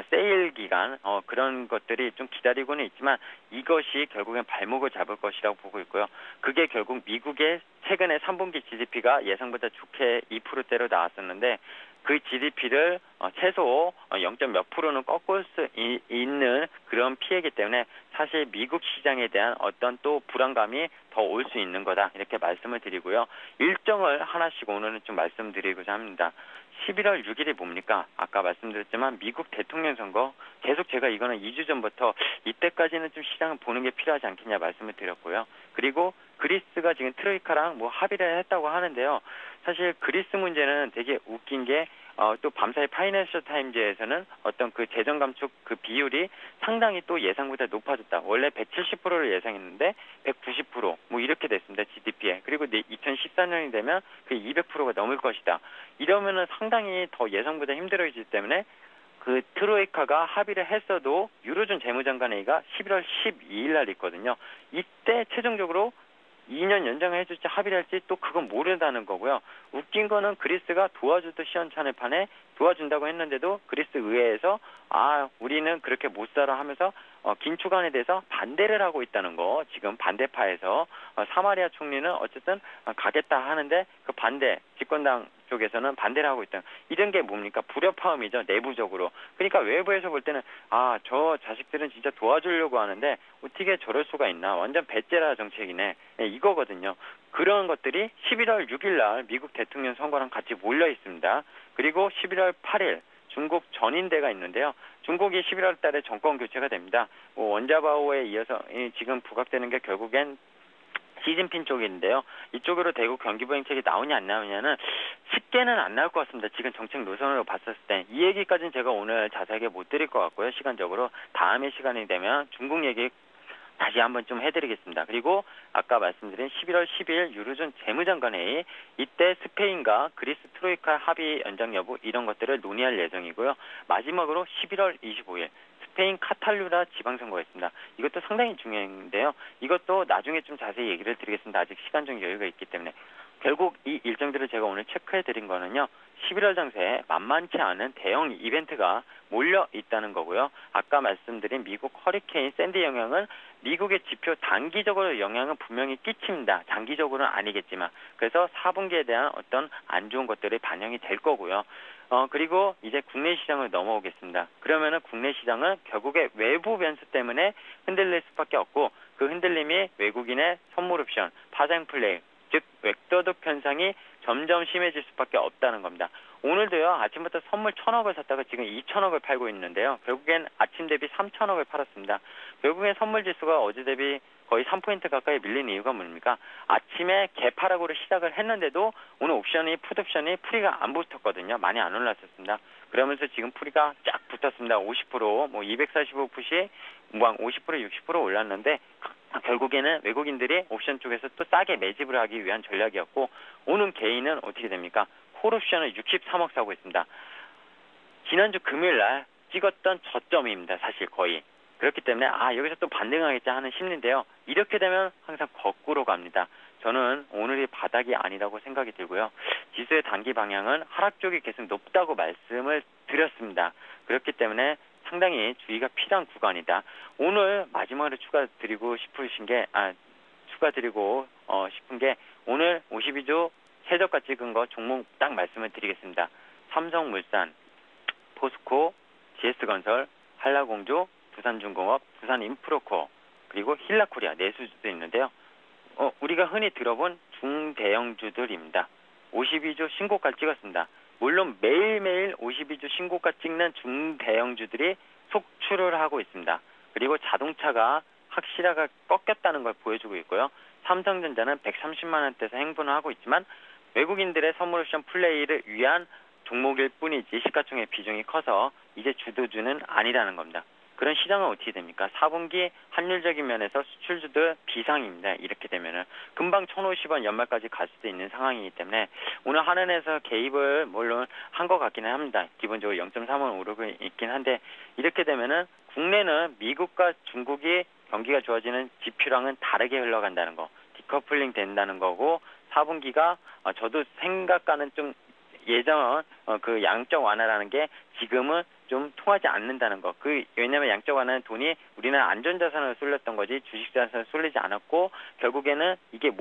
세일 기간 그런 것들이 좀 기다리고는 있지만 이것이 결국엔 발목을 잡을 것이라고 보고 있고요. 그게 결국 미국의 최근에 3분기 GDP가 예상보다 좋게 2%대로 나왔었는데 그 GDP를 최소 0.몇 %는 꺾을 수 있는 그런 피해이기 때문에 사실 미국 시장에 대한 어떤 또 불안감이 더 올 수 있는 거다 이렇게 말씀을 드리고요. 일정을 하나씩 오늘은 좀 말씀드리고자 합니다. 11월 6일이 뭡니까? 아까 말씀드렸지만 미국 대통령 선거 계속 제가 이거는 2주 전부터 이때까지는 좀 시장을 보는 게 필요하지 않겠냐 말씀을 드렸고요. 그리고 그리스가 지금 트로이카랑 뭐 합의를 했다고 하는데요. 사실 그리스 문제는 되게 웃긴 게 또 밤사이 파이낸셜 타임즈에서는 어떤 그 재정 감축 그 비율이 상당히 또 예상보다 높아졌다. 원래 170%를 예상했는데 190% 뭐 이렇게 됐습니다. GDP에. 그리고 2014년이 되면 그 200%가 넘을 것이다. 이러면은 상당히 더 예상보다 힘들어지기 때문에 그 트로이카가 합의를 했어도 유로존 재무장관회의가 11월 12일 날 있거든요. 이때 최종적으로 2년 연장을 해줄지 합의를 할지 또 그건 모른다는 거고요. 웃긴 거는 그리스가 도와주도 시원찮을판에 도와준다고 했는데도 그리스 의회에서 우리는 그렇게 못 살아 하면서 긴축안에 대해서 반대를 하고 있다는 거. 지금 반대파에서 사마리아 총리는 어쨌든 가겠다 하는데 그 반대 집권당 쪽에서는 반대를 하고 있다. 이런 게 뭡니까? 불협화음이죠. 내부적으로. 그러니까 외부에서 볼 때는 저 자식들은 진짜 도와주려고 하는데 어떻게 저럴 수가 있나. 완전 배째라 정책이네. 이거거든요. 그런 것들이 11월 6일 날 미국 대통령 선거랑 같이 몰려 있습니다. 그리고 11월 8일 중국 전인대가 있는데요. 중국이 11월 달에 정권 교체가 됩니다. 원자바오에 이어서 지금 부각되는 게 결국엔 시진핑 쪽인데요. 이쪽으로 대북 경기부 정책이 나오냐 안 나오냐는 쉽게는 안 나올 것 같습니다. 지금 정책 노선으로 봤었을 때. 이 얘기까지는 제가 오늘 자세하게 못 드릴 것 같고요. 시간적으로. 다음에 시간이 되면 중국 얘기 다시 한번 좀 해드리겠습니다. 그리고 아까 말씀드린 11월 10일 유로존 재무장관회의 이때 스페인과 그리스 트로이카 합의 연장 여부 이런 것들을 논의할 예정이고요. 마지막으로 11월 25일 스페인 카탈루냐 지방선거가 있습니다. 이것도 상당히 중요한데요. 이것도 나중에 좀 자세히 얘기를 드리겠습니다. 아직 시간적 여유가 있기 때문에. 결국 이 일정들을 제가 오늘 체크해드린 거는요. 11월 장세에 만만치 않은 대형 이벤트가 몰려 있다는 거고요. 아까 말씀드린 미국 허리케인 샌디 영향은 미국의 지표 단기적으로 영향은 분명히 끼칩니다. 장기적으로는 아니겠지만. 그래서 4분기에 대한 어떤 안 좋은 것들이 반영이 될 거고요. 그리고 이제 국내 시장을 넘어오겠습니다. 그러면은 국내 시장은 결국에 외부 변수 때문에 흔들릴 수밖에 없고 그 흔들림이 외국인의 선물 옵션, 파생 플레이, 즉 웹도둑 현상이 점점 심해질 수밖에 없다는 겁니다. 오늘도요. 아침부터 선물 1,000억을 샀다가 지금 2,000억을 팔고 있는데요. 결국엔 아침 대비 3,000억을 팔았습니다. 결국엔 선물 지수가 어제 대비 거의 3포인트 가까이 밀린 이유가 뭡니까? 아침에 개파락으로 시작을 했는데도 오늘 옵션이 풋옵션이 풀이가 안 붙었거든요. 많이 안 올랐었습니다. 그러면서 지금 풀이가 쫙 붙었습니다. 50%, 245풋이 50%, 60% 올랐는데 결국에는 외국인들이 옵션 쪽에서 또 싸게 매집을 하기 위한 전략이었고 오는 개인은 어떻게 됩니까? 콜옵션을 63억 사고 있습니다. 지난주 금요일날 찍었던 저점입니다. 사실 거의. 그렇기 때문에 여기서 또 반등하겠지 하는 심리인데요. 이렇게 되면 항상 거꾸로 갑니다. 저는 오늘이 바닥이 아니라고 생각이 들고요. 지수의 단기 방향은 하락 쪽이 계속 높다고 말씀을 드렸습니다. 그렇기 때문에 상당히 주의가 필요한 구간이다. 오늘 마지막으로 추가드리고 싶은 게 오늘 52조 최저가 찍은 거 종목 딱 말씀을 드리겠습니다. 삼성물산, 포스코, GS건설, 한라공조, 두산중공업, 두산인프로코어, 그리고 힐라코리아 내수주도 있는데요. 우리가 흔히 들어본 중대형주들입니다. 52조 신고가 찍었습니다. 물론 매일매일 52조 신고가 찍는 중대형주들이 속출을 하고 있습니다. 그리고 자동차가 확실하게 꺾였다는 걸 보여주고 있고요. 삼성전자는 130만 원대에서 행보는 하고 있지만 외국인들의 선물 옵션 플레이를 위한 종목일 뿐이지 시가총액 비중이 커서 이제 주도주는 아니라는 겁니다. 그런 시장은 어떻게 됩니까? 4분기 환율적인 면에서 수출주들 비상입니다. 이렇게 되면은 금방 1,050원 연말까지 갈 수도 있는 상황이기 때문에 오늘 한은에서 개입을 물론 한 것 같기는 합니다. 기본적으로 0.3원 오르고 있긴 한데 이렇게 되면은 국내는 미국과 중국이 경기가 좋아지는 지표랑은 다르게 흘러간다는 거. 디커플링 된다는 거고 4분기가 저도 생각과는 좀 예전 그 양적 완화라는 게 지금은 좀 통하지 않는다는 거. 왜냐하면 양적 완화는 돈이 우리나라 안전자산으로 쏠렸던 거지 주식자산으로 쏠리지 않았고 결국에는 이게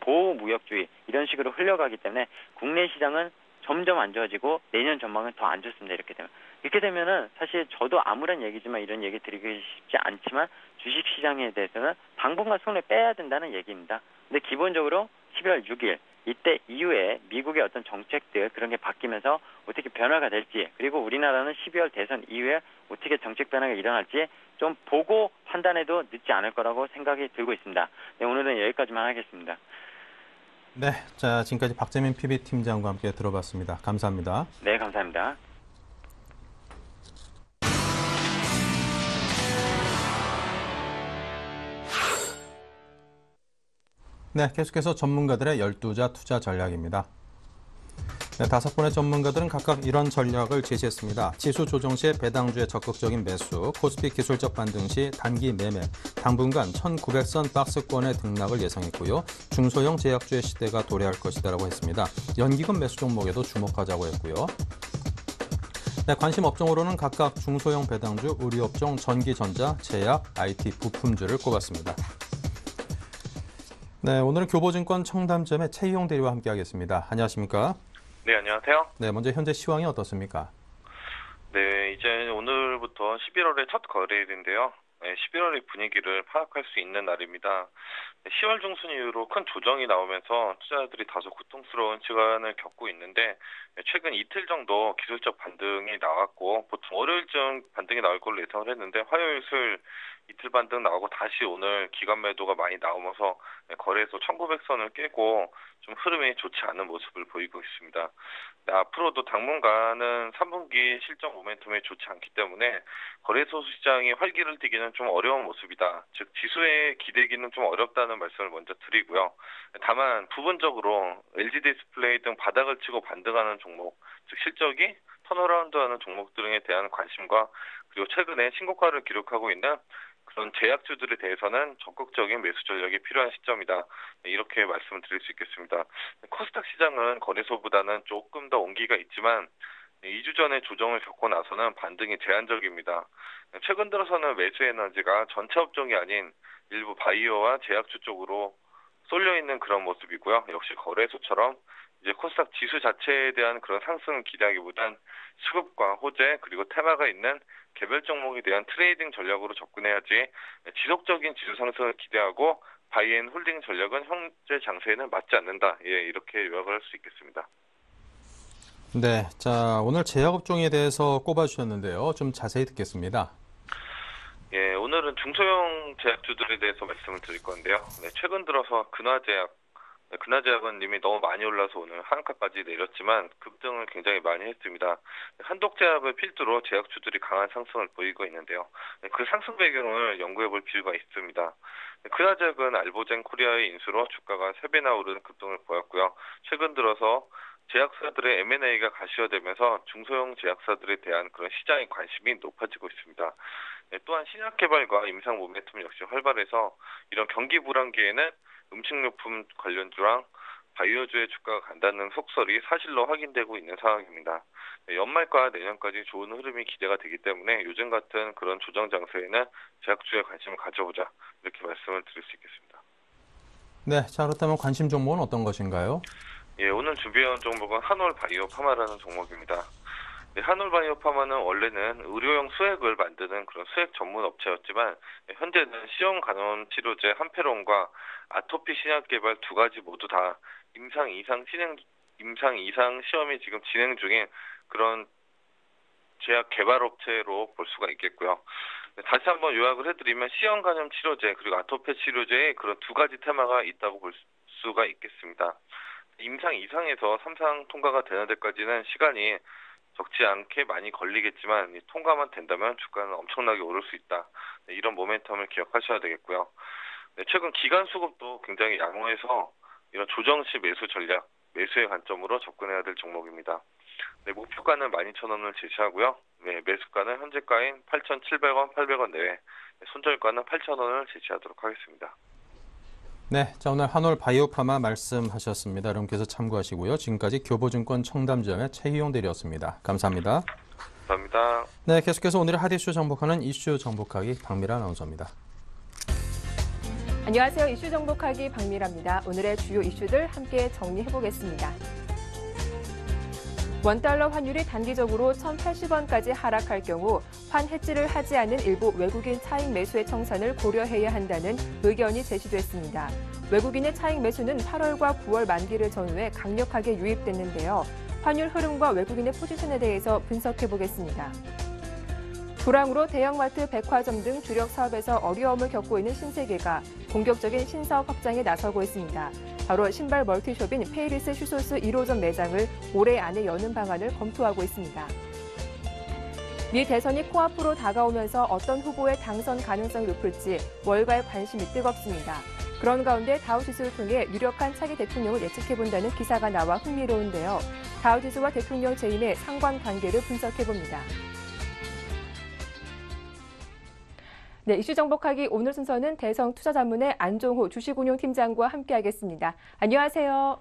보호무역주의 이런 식으로 흘러가기 때문에 국내 시장은 점점 안 좋아지고 내년 전망은 더 안 좋습니다. 이렇게 되면은 사실 저도 아무런 얘기지만 이런 얘기 드리기 쉽지 않지만 주식 시장에 대해서는 당분간 손을 빼야 된다는 얘기입니다. 근데 기본적으로 11월 6일 이때 이후에 미국의 어떤 정책들 그런 게 바뀌면서 어떻게 변화가 될지 그리고 우리나라는 12월 대선 이후에 어떻게 정책 변화가 일어날지 좀 보고 판단해도 늦지 않을 거라고 생각이 들고 있습니다. 네, 오늘은 여기까지만 하겠습니다. 네, 자 지금까지 박재민 PB팀장과 함께 들어봤습니다. 감사합니다. 네, 감사합니다. 네, 계속해서 전문가들의 12자 투자 전략입니다. 네, 5분의 전문가들은 각각 이런 전략을 제시했습니다. 지수 조정 시에 배당주의 적극적인 매수, 코스피 기술적 반등 시 단기 매매, 당분간 1900선 박스권의 등락을 예상했고요. 중소형 제약주의 시대가 도래할 것이다라고 했습니다. 연기금 매수 종목에도 주목하자고 했고요. 네, 관심 업종으로는 각각 중소형 배당주, 의료업종, 전기전자, 제약, IT, 부품주를 꼽았습니다. 네, 오늘은 교보증권 청담점의 최희용 대리와 함께하겠습니다. 안녕하십니까? 네, 안녕하세요. 네, 먼저 현재 시황이 어떻습니까? 네, 이제 오늘부터 11월의 첫 거래일인데요. 네, 11월의 분위기를 파악할 수 있는 날입니다. 10월 중순 이후로 큰 조정이 나오면서 투자자들이 다소 고통스러운 시간을 겪고 있는데 최근 이틀 정도 기술적 반등이 나왔고 보통 월요일쯤 반등이 나올 걸로 예상을 했는데 화요일, 수요일 이틀 반등 나오고 다시 오늘 기관 매도가 많이 나오면서 거래소 1900선을 깨고 좀 흐름이 좋지 않은 모습을 보이고 있습니다. 네, 앞으로도 당분간은 3분기 실적 모멘텀이 좋지 않기 때문에 거래소 시장이 활기를 띠기는 좀 어려운 모습이다. 즉 지수에 기대기는 좀 어렵다는 말씀을 먼저 드리고요. 다만 부분적으로 LG 디스플레이 등 바닥을 치고 반등하는 종목, 즉 실적이 턴어라운드하는 종목 등에 대한 관심과 그리고 최근에 신고가를 기록하고 있는 그런 제약주들에 대해서는 적극적인 매수 전략이 필요한 시점이다. 이렇게 말씀을 드릴 수 있겠습니다. 코스닥 시장은 거래소보다는 조금 더 온기가 있지만 2주 전에 조정을 겪고 나서는 반등이 제한적입니다. 최근 들어서는 매수 에너지가 전체 업종이 아닌 일부 바이오와 제약주 쪽으로 쏠려 있는 그런 모습이고요. 역시 거래소처럼 이제 코스닥 지수 자체에 대한 그런 상승을 기대하기보단 수급과 호재 그리고 테마가 있는 개별 종목에 대한 트레이딩 전략으로 접근해야지 지속적인 지수 상승을 기대하고 바이앤홀딩 전략은 현재 장세에는 맞지 않는다. 예, 이렇게 요약을 할 수 있겠습니다. 네, 자 오늘 제약업종에 대해서 꼽아주셨는데요. 좀 자세히 듣겠습니다. 예, 오늘은 중소형 제약주들에 대해서 말씀을 드릴 건데요. 네, 최근 들어서 근화제약은 이미 너무 많이 올라서 오늘 한가까지 내렸지만 급등을 굉장히 많이 했습니다. 한독제약을 필두로 제약주들이 강한 상승을 보이고 있는데요. 그 상승 배경을 연구해볼 필요가 있습니다. 근화제약은 알보젠 코리아의 인수로 주가가 3배나 오르는 급등을 보였고요. 최근 들어서 제약사들의 M&A가 가시화되면서 중소형 제약사들에 대한 그런 시장의 관심이 높아지고 있습니다. 또한 신약 개발과 임상 모멘텀 역시 활발해서 이런 경기 불황기에는 음식료품 관련주랑 바이오주의 주가가 간다는 속설이 사실로 확인되고 있는 상황입니다. 연말과 내년까지 좋은 흐름이 기대가 되기 때문에 요즘 같은 그런 조정 장세에는 제약주에 관심을 가져보자 이렇게 말씀을 드릴 수 있겠습니다. 네, 자 그렇다면 관심 종목은 어떤 것인가요? 예, 오늘 준비해온 종목은 한올바이오파마라는 종목입니다. 네, 한올바이오파마는 원래는 의료용 수액을 만드는 그런 수액 전문 업체였지만 현재는 시형 간염 치료제 한페론과 아토피 신약 개발 2가지 모두 다 임상 이상 시험이 지금 진행 중인 그런 제약 개발 업체로 볼 수가 있겠고요. 네, 다시 한번 요약을 해드리면 시형 간염 치료제 그리고 아토피 치료제의 그런 2가지 테마가 있다고 볼 수가 있겠습니다. 임상 이상에서 3상 통과가 되는 데까지는 시간이 적지 않게 많이 걸리겠지만 통과만 된다면 주가는 엄청나게 오를 수 있다. 네, 이런 모멘텀을 기억하셔야 되겠고요. 네, 최근 기간 수급도 굉장히 양호해서 이런 조정 시 매수 전략, 매수의 관점으로 접근해야 될 종목입니다. 네, 목표가는 12,000원을 제시하고요. 네, 매수가는 현재가인 8,700원, 800원 내외, 손절가는 8,000원을 제시하도록 하겠습니다. 네, 자 오늘 한올 바이오파마 말씀하셨습니다. 여러분께서 참고하시고요. 지금까지 교보증권 청담지점의 최희용 대리였습니다. 감사합니다. 감사합니다. 네, 계속해서 오늘의 핫 이슈 정복하는 이슈 정복하기 박미라 아나운서입니다. 안녕하세요. 이슈 정복하기 박미라입니다. 오늘의 주요 이슈들 함께 정리해보겠습니다. 원달러 환율이 단기적으로 1,080원까지 하락할 경우 환해지를 하지 않은 일부 외국인 차익 매수의 청산을 고려해야 한다는 의견이 제시됐습니다. 외국인의 차익 매수는 8월과 9월 만기를 전후해 강력하게 유입됐는데요. 환율 흐름과 외국인의 포지션에 대해서 분석해보겠습니다. 불황으로 대형마트, 백화점 등 주력 사업에서 어려움을 겪고 있는 신세계가 본격적인 신사업 확장에 나서고 있습니다. 바로 신발 멀티숍인 페이리스 슈소스 1호점 매장을 올해 안에 여는 방안을 검토하고 있습니다. 미 대선이 코앞으로 다가오면서 어떤 후보의 당선 가능성이 높을지 월가의 관심이 뜨겁습니다. 그런 가운데 다우지수를 통해 유력한 차기 대통령을 예측해본다는 기사가 나와 흥미로운데요. 다우지수와 대통령 재임의 상관관계를 분석해봅니다. 네, 이슈 정복하기 오늘 순서는 대성투자자문의 안종호 주식운용팀장과 함께하겠습니다. 안녕하세요.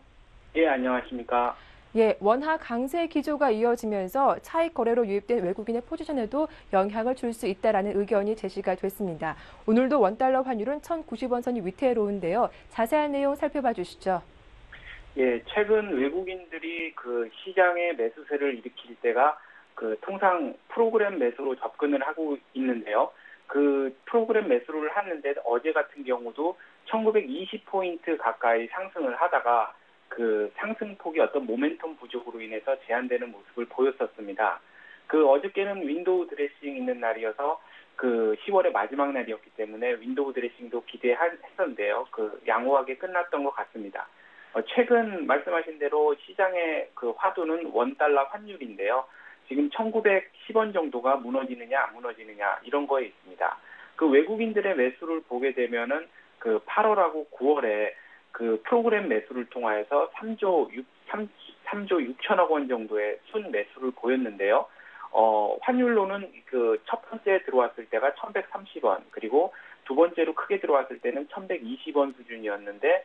예, 안녕하십니까. 예, 원화 강세 기조가 이어지면서 차익 거래로 유입된 외국인의 포지션에도 영향을 줄 수 있다라는 의견이 제시가 됐습니다. 오늘도 원달러 환율은 1,090원 선이 위태로운데요. 자세한 내용 살펴봐 주시죠. 예, 최근 외국인들이 그 시장의 매수세를 일으킬 때가 통상 프로그램 매수로 접근을 하고 있는데요. 그 프로그램 매수를 하는데 어제 같은 경우도 1920포인트 가까이 상승을 하다가 그 상승폭이 어떤 모멘텀 부족으로 인해서 제한되는 모습을 보였었습니다. 그 어저께는 윈도우 드레싱 있는 날이어서 그 10월의 마지막 날이었기 때문에 윈도우 드레싱도 기대했었는데요. 그 양호하게 끝났던 것 같습니다. 최근 말씀하신 대로 시장의 그 화두는 원달러 환율인데요. 지금 1,910원 정도가 무너지느냐 안 무너지느냐 이런 거에 있습니다. 그 외국인들의 매수를 보게 되면은 그 8월하고 9월에 그 프로그램 매수를 통하여서 3조 6천억 원 정도의 순 매수를 보였는데요. 환율로는 그 첫 번째 들어왔을 때가 1,130원 그리고 두 번째로 크게 들어왔을 때는 1,120원 수준이었는데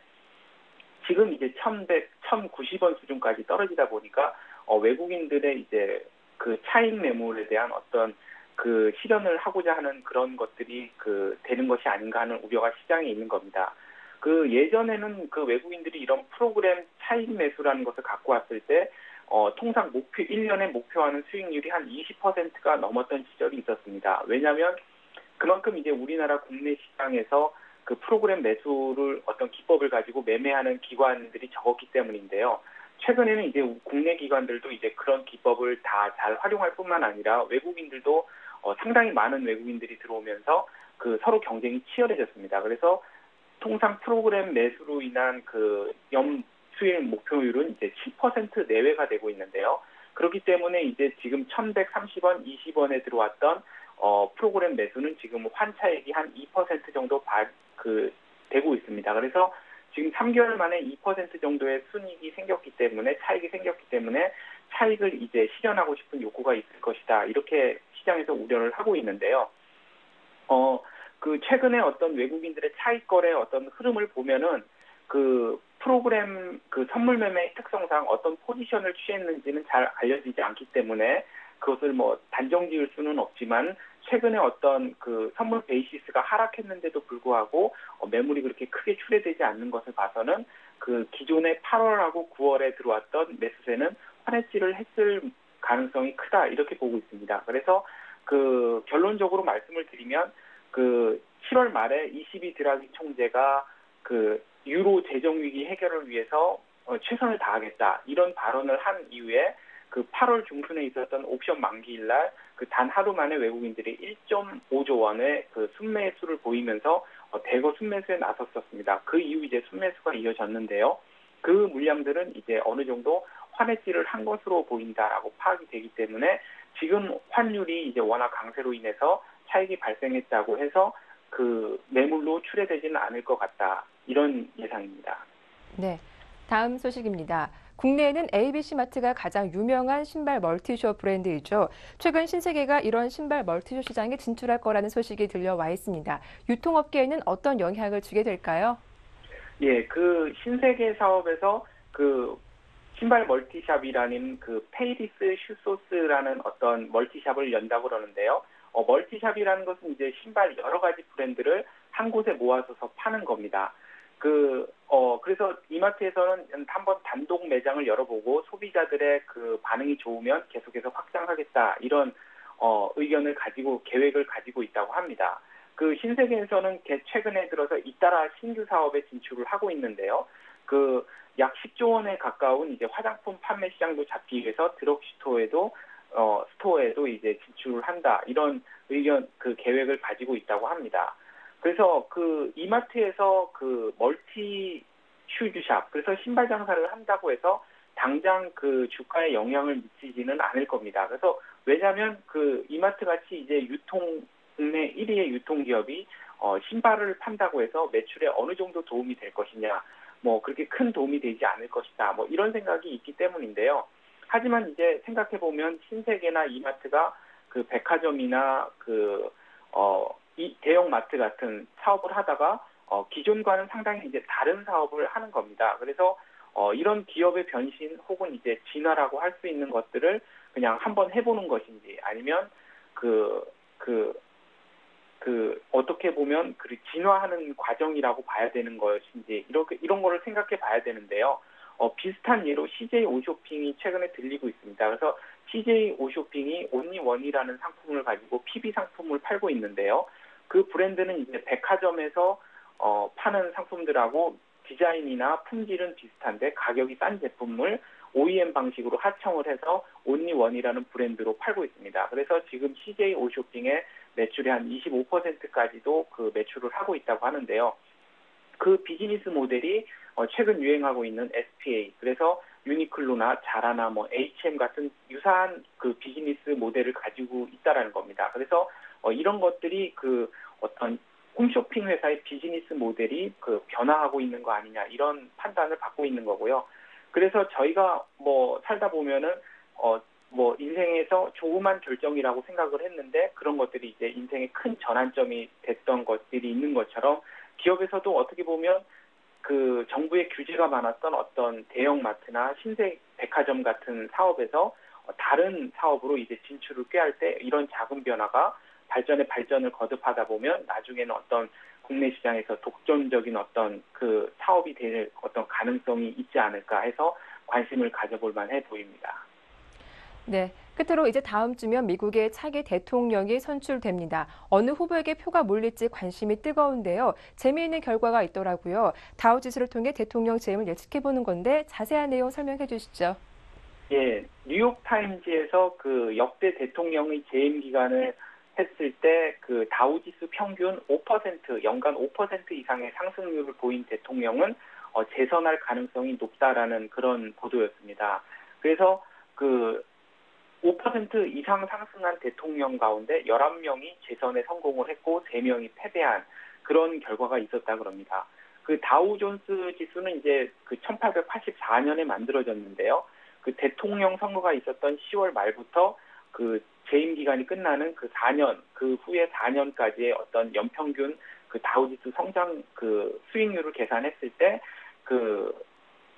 지금 이제 1,090원 수준까지 떨어지다 보니까 외국인들의 이제 그 차익 매물에 대한 어떤 그 실현을 하고자 하는 그런 것들이 그 되는 것이 아닌가 하는 우려가 시장에 있는 겁니다. 그 예전에는 그 외국인들이 이런 프로그램 차익 매수라는 것을 갖고 왔을 때 통상 1년에 목표하는 수익률이 한 20%가 넘었던 시절이 있었습니다. 왜냐하면 그만큼 이제 우리나라 국내 시장에서 그 프로그램 매수를 어떤 기법을 가지고 매매하는 기관들이 적었기 때문인데요. 최근에는 이제 국내 기관들도 이제 그런 기법을 다 잘 활용할 뿐만 아니라 외국인들도 상당히 많은 외국인들이 들어오면서 그 서로 경쟁이 치열해졌습니다. 그래서 통상 프로그램 매수로 인한 그 수익 목표율은 이제 7% 내외가 되고 있는데요. 그렇기 때문에 이제 지금 1,130원, 20원에 들어왔던 프로그램 매수는 지금 환차익이 한 2% 정도 되고 있습니다. 그래서 지금 3개월 만에 2% 정도의 순이익이 생겼기 때문에 차익이 생겼기 때문에 차익을 이제 실현하고 싶은 욕구가 있을 것이다. 이렇게 시장에서 우려를 하고 있는데요. 그 최근에 어떤 외국인들의 차익 거래 어떤 흐름을 보면은 그 프로그램 그 선물 매매의 특성상 어떤 포지션을 취했는지는 잘 알려지지 않기 때문에 그것을 뭐 단정 지을 수는 없지만 최근에 어떤 그 선물 베이시스가 하락했는데도 불구하고 매물이 그렇게 크게 출회되지 않는 것을 봐서는 그 기존의 8월하고 9월에 들어왔던 매수세는 환해지를 했을 가능성이 크다 이렇게 보고 있습니다. 그래서 그 결론적으로 말씀을 드리면 그 7월 말에 ECB 드라기 총재가 그 유로 재정 위기 해결을 위해서 최선을 다하겠다 이런 발언을 한 이후에 그 8월 중순에 있었던 옵션 만기일 날 그 단 하루 만에 외국인들이 1.5조 원의 그 순매수를 보이면서 대거 순매수에 나섰었습니다. 그 이후 이제 순매수가 이어졌는데요. 그 물량들은 이제 어느 정도 환해지를 한 것으로 보인다라고 파악이 되기 때문에 지금 환율이 이제 워낙 강세로 인해서 차익이 발생했다고 해서 그 매물로 출회되지는 않을 것 같다. 이런 예상입니다. 네, 다음 소식입니다. 국내에는 ABC마트가 가장 유명한 신발 멀티숍 브랜드이죠. 최근 신세계가 이런 신발 멀티숍 시장에 진출할 거라는 소식이 들려와 있습니다. 유통업계에는 어떤 영향을 주게 될까요? 예, 그 신세계 사업에서 그 신발 멀티샵이라는 그 페이리스 슈소스라는 어떤 멀티샵을 연다고 그러는데요. 멀티샵이라는 것은 이제 신발 여러 가지 브랜드를 한 곳에 모아서 파는 겁니다. 그래서 이마트에서는 한번 단독 매장을 열어보고 소비자들의 그 반응이 좋으면 계속해서 확장하겠다 이런 의견을 가지고 계획을 가지고 있다고 합니다. 그 신세계에서는 최근에 들어서 잇따라 신규 사업에 진출을 하고 있는데요. 그 약 10조 원에 가까운 이제 화장품 판매 시장도 잡기 위해서 드럭스토어에도 이제 진출을 한다 이런 의견 그 계획을 가지고 있다고 합니다. 그래서 그 이마트에서 그 멀티 슈즈샵 그래서 신발 장사를 한다고 해서 당장 그 주가에 영향을 미치지는 않을 겁니다. 그래서 왜냐하면 그 이마트 같이 이제 국내 1위의 유통기업이 신발을 판다고 해서 매출에 어느 정도 도움이 될 것이냐, 뭐 그렇게 큰 도움이 되지 않을 것이다, 뭐 이런 생각이 있기 때문인데요. 하지만 이제 생각해 보면 신세계나 이마트가 그 백화점이나 이 대형 마트 같은 사업을 하다가 기존과는 상당히 이제 다른 사업을 하는 겁니다. 그래서 이런 기업의 변신 혹은 이제 진화라고 할 수 있는 것들을 그냥 한번 해보는 것인지 아니면 어떻게 보면 그 진화하는 과정이라고 봐야 되는 것인지 이런 거를 생각해 봐야 되는데요. 비슷한 예로 CJ 오쇼핑이 최근에 들리고 있습니다. 그래서 CJ 오쇼핑이 온리원이라는 상품을 가지고 PB 상품을 팔고 있는데요. 그 브랜드는 이제 백화점에서 파는 상품들하고 디자인이나 품질은 비슷한데 가격이 싼 제품을 OEM 방식으로 하청을 해서 온리원이라는 브랜드로 팔고 있습니다. 그래서 지금 CJ 오쇼핑의 매출의 한 25%까지도 그 매출을 하고 있다고 하는데요. 그 비즈니스 모델이 최근 유행하고 있는 SPA, 그래서 유니클로나 자라나 뭐 H&M 같은 유사한 그 비즈니스 모델을 가지고 있다라는 겁니다. 그래서 이런 것들이 그 어떤 홈쇼핑 회사의 비즈니스 모델이 그 변화하고 있는 거 아니냐 이런 판단을 받고 있는 거고요. 그래서 저희가 뭐 살다 보면은 뭐 인생에서 조그만 결정이라고 생각을 했는데 그런 것들이 이제 인생의 큰 전환점이 됐던 것들이 있는 것처럼 기업에서도 어떻게 보면 그 정부의 규제가 많았던 어떤 대형마트나 신세 백화점 같은 사업에서 다른 사업으로 이제 진출을 꾀할 때 이런 작은 변화가 발전을 거듭하다 보면 나중에는 어떤 국내 시장에서 독점적인 어떤 그 사업이 될 어떤 가능성이 있지 않을까 해서 관심을 가져볼 만해 보입니다. 네, 끝으로 이제 다음 주면 미국의 차기 대통령이 선출됩니다. 어느 후보에게 표가 몰릴지 관심이 뜨거운데요. 재미있는 결과가 있더라고요. 다우 지수를 통해 대통령 재임을 예측해보는 건데 자세한 내용 설명해 주시죠. 예, 뉴욕타임즈에서 그 역대 대통령의 재임 기간을 했을 때 그 다우지수 평균 5% 연간 5% 이상의 상승률을 보인 대통령은 재선할 가능성이 높다라는 그런 보도였습니다. 그래서 그 5% 이상 상승한 대통령 가운데 11명이 재선에 성공을 했고 3명이 패배한 그런 결과가 있었다 그럽니다. 그 다우존스 지수는 이제 그 1884년에 만들어졌는데요. 그 대통령 선거가 있었던 10월 말부터 그 재임 기간이 끝나는 그 4년, 그 후에 4년까지의 어떤 연평균 그 다우지수 성장 그 수익률을 계산했을 때 그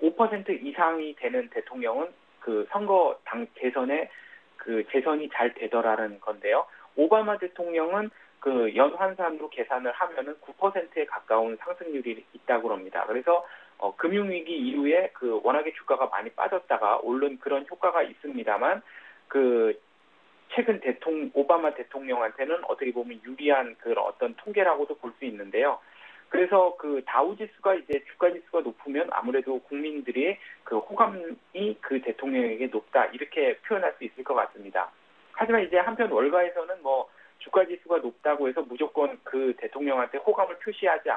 5% 이상이 되는 대통령은 그 선거 당 재선에 그 재선이 잘 되더라는 건데요. 오바마 대통령은 그 연환산으로 계산을 하면은 9%에 가까운 상승률이 있다고 합니다. 그래서 금융위기 이후에 그 워낙에 주가가 많이 빠졌다가 오른 그런 효과가 있습니다만 그 최근 오바마 대통령한테는 어떻게 보면 유리한 그런 어떤 통계라고도 볼 수 있는데요. 그래서 그 다우지수가 이제 주가지수가 높으면 아무래도 국민들이 그 호감이 그 대통령에게 높다 이렇게 표현할 수 있을 것 같습니다. 하지만 이제 한편 월가에서는 뭐 주가지수가 높다고 해서 무조건 그 대통령한테 호감을 표시하지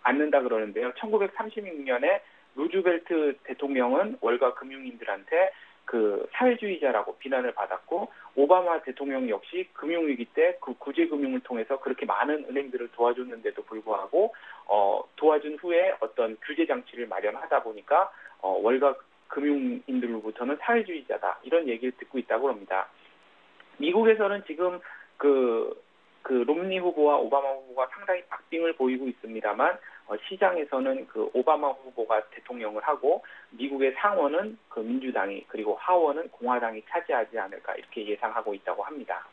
않는다 그러는데요. 1936년에 루즈벨트 대통령은 월가 금융인들한테 그 사회주의자라고 비난을 받았고 오바마 대통령 역시 금융위기 때 그 구제금융을 통해서 그렇게 많은 은행들을 도와줬는데도 불구하고 도와준 후에 어떤 규제 장치를 마련하다 보니까 월가 금융인들로부터는 사회주의자다 이런 얘기를 듣고 있다고 합니다. 미국에서는 지금 그 롬니 후보와 오바마 후보가 상당히 박빙을 보이고 있습니다만 시장에서는 그 오바마 후보가 대통령을 하고 미국의 상원은 그 민주당이 그리고 하원은 공화당이 차지하지 않을까 이렇게 예상하고 있다고 합니다.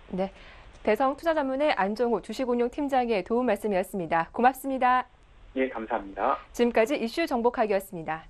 네, 대성투자전문의 안종우 주식운용팀장의 도움 말씀이었습니다. 고맙습니다. 예, 감사합니다. 지금까지 이슈 정보카기였습니다.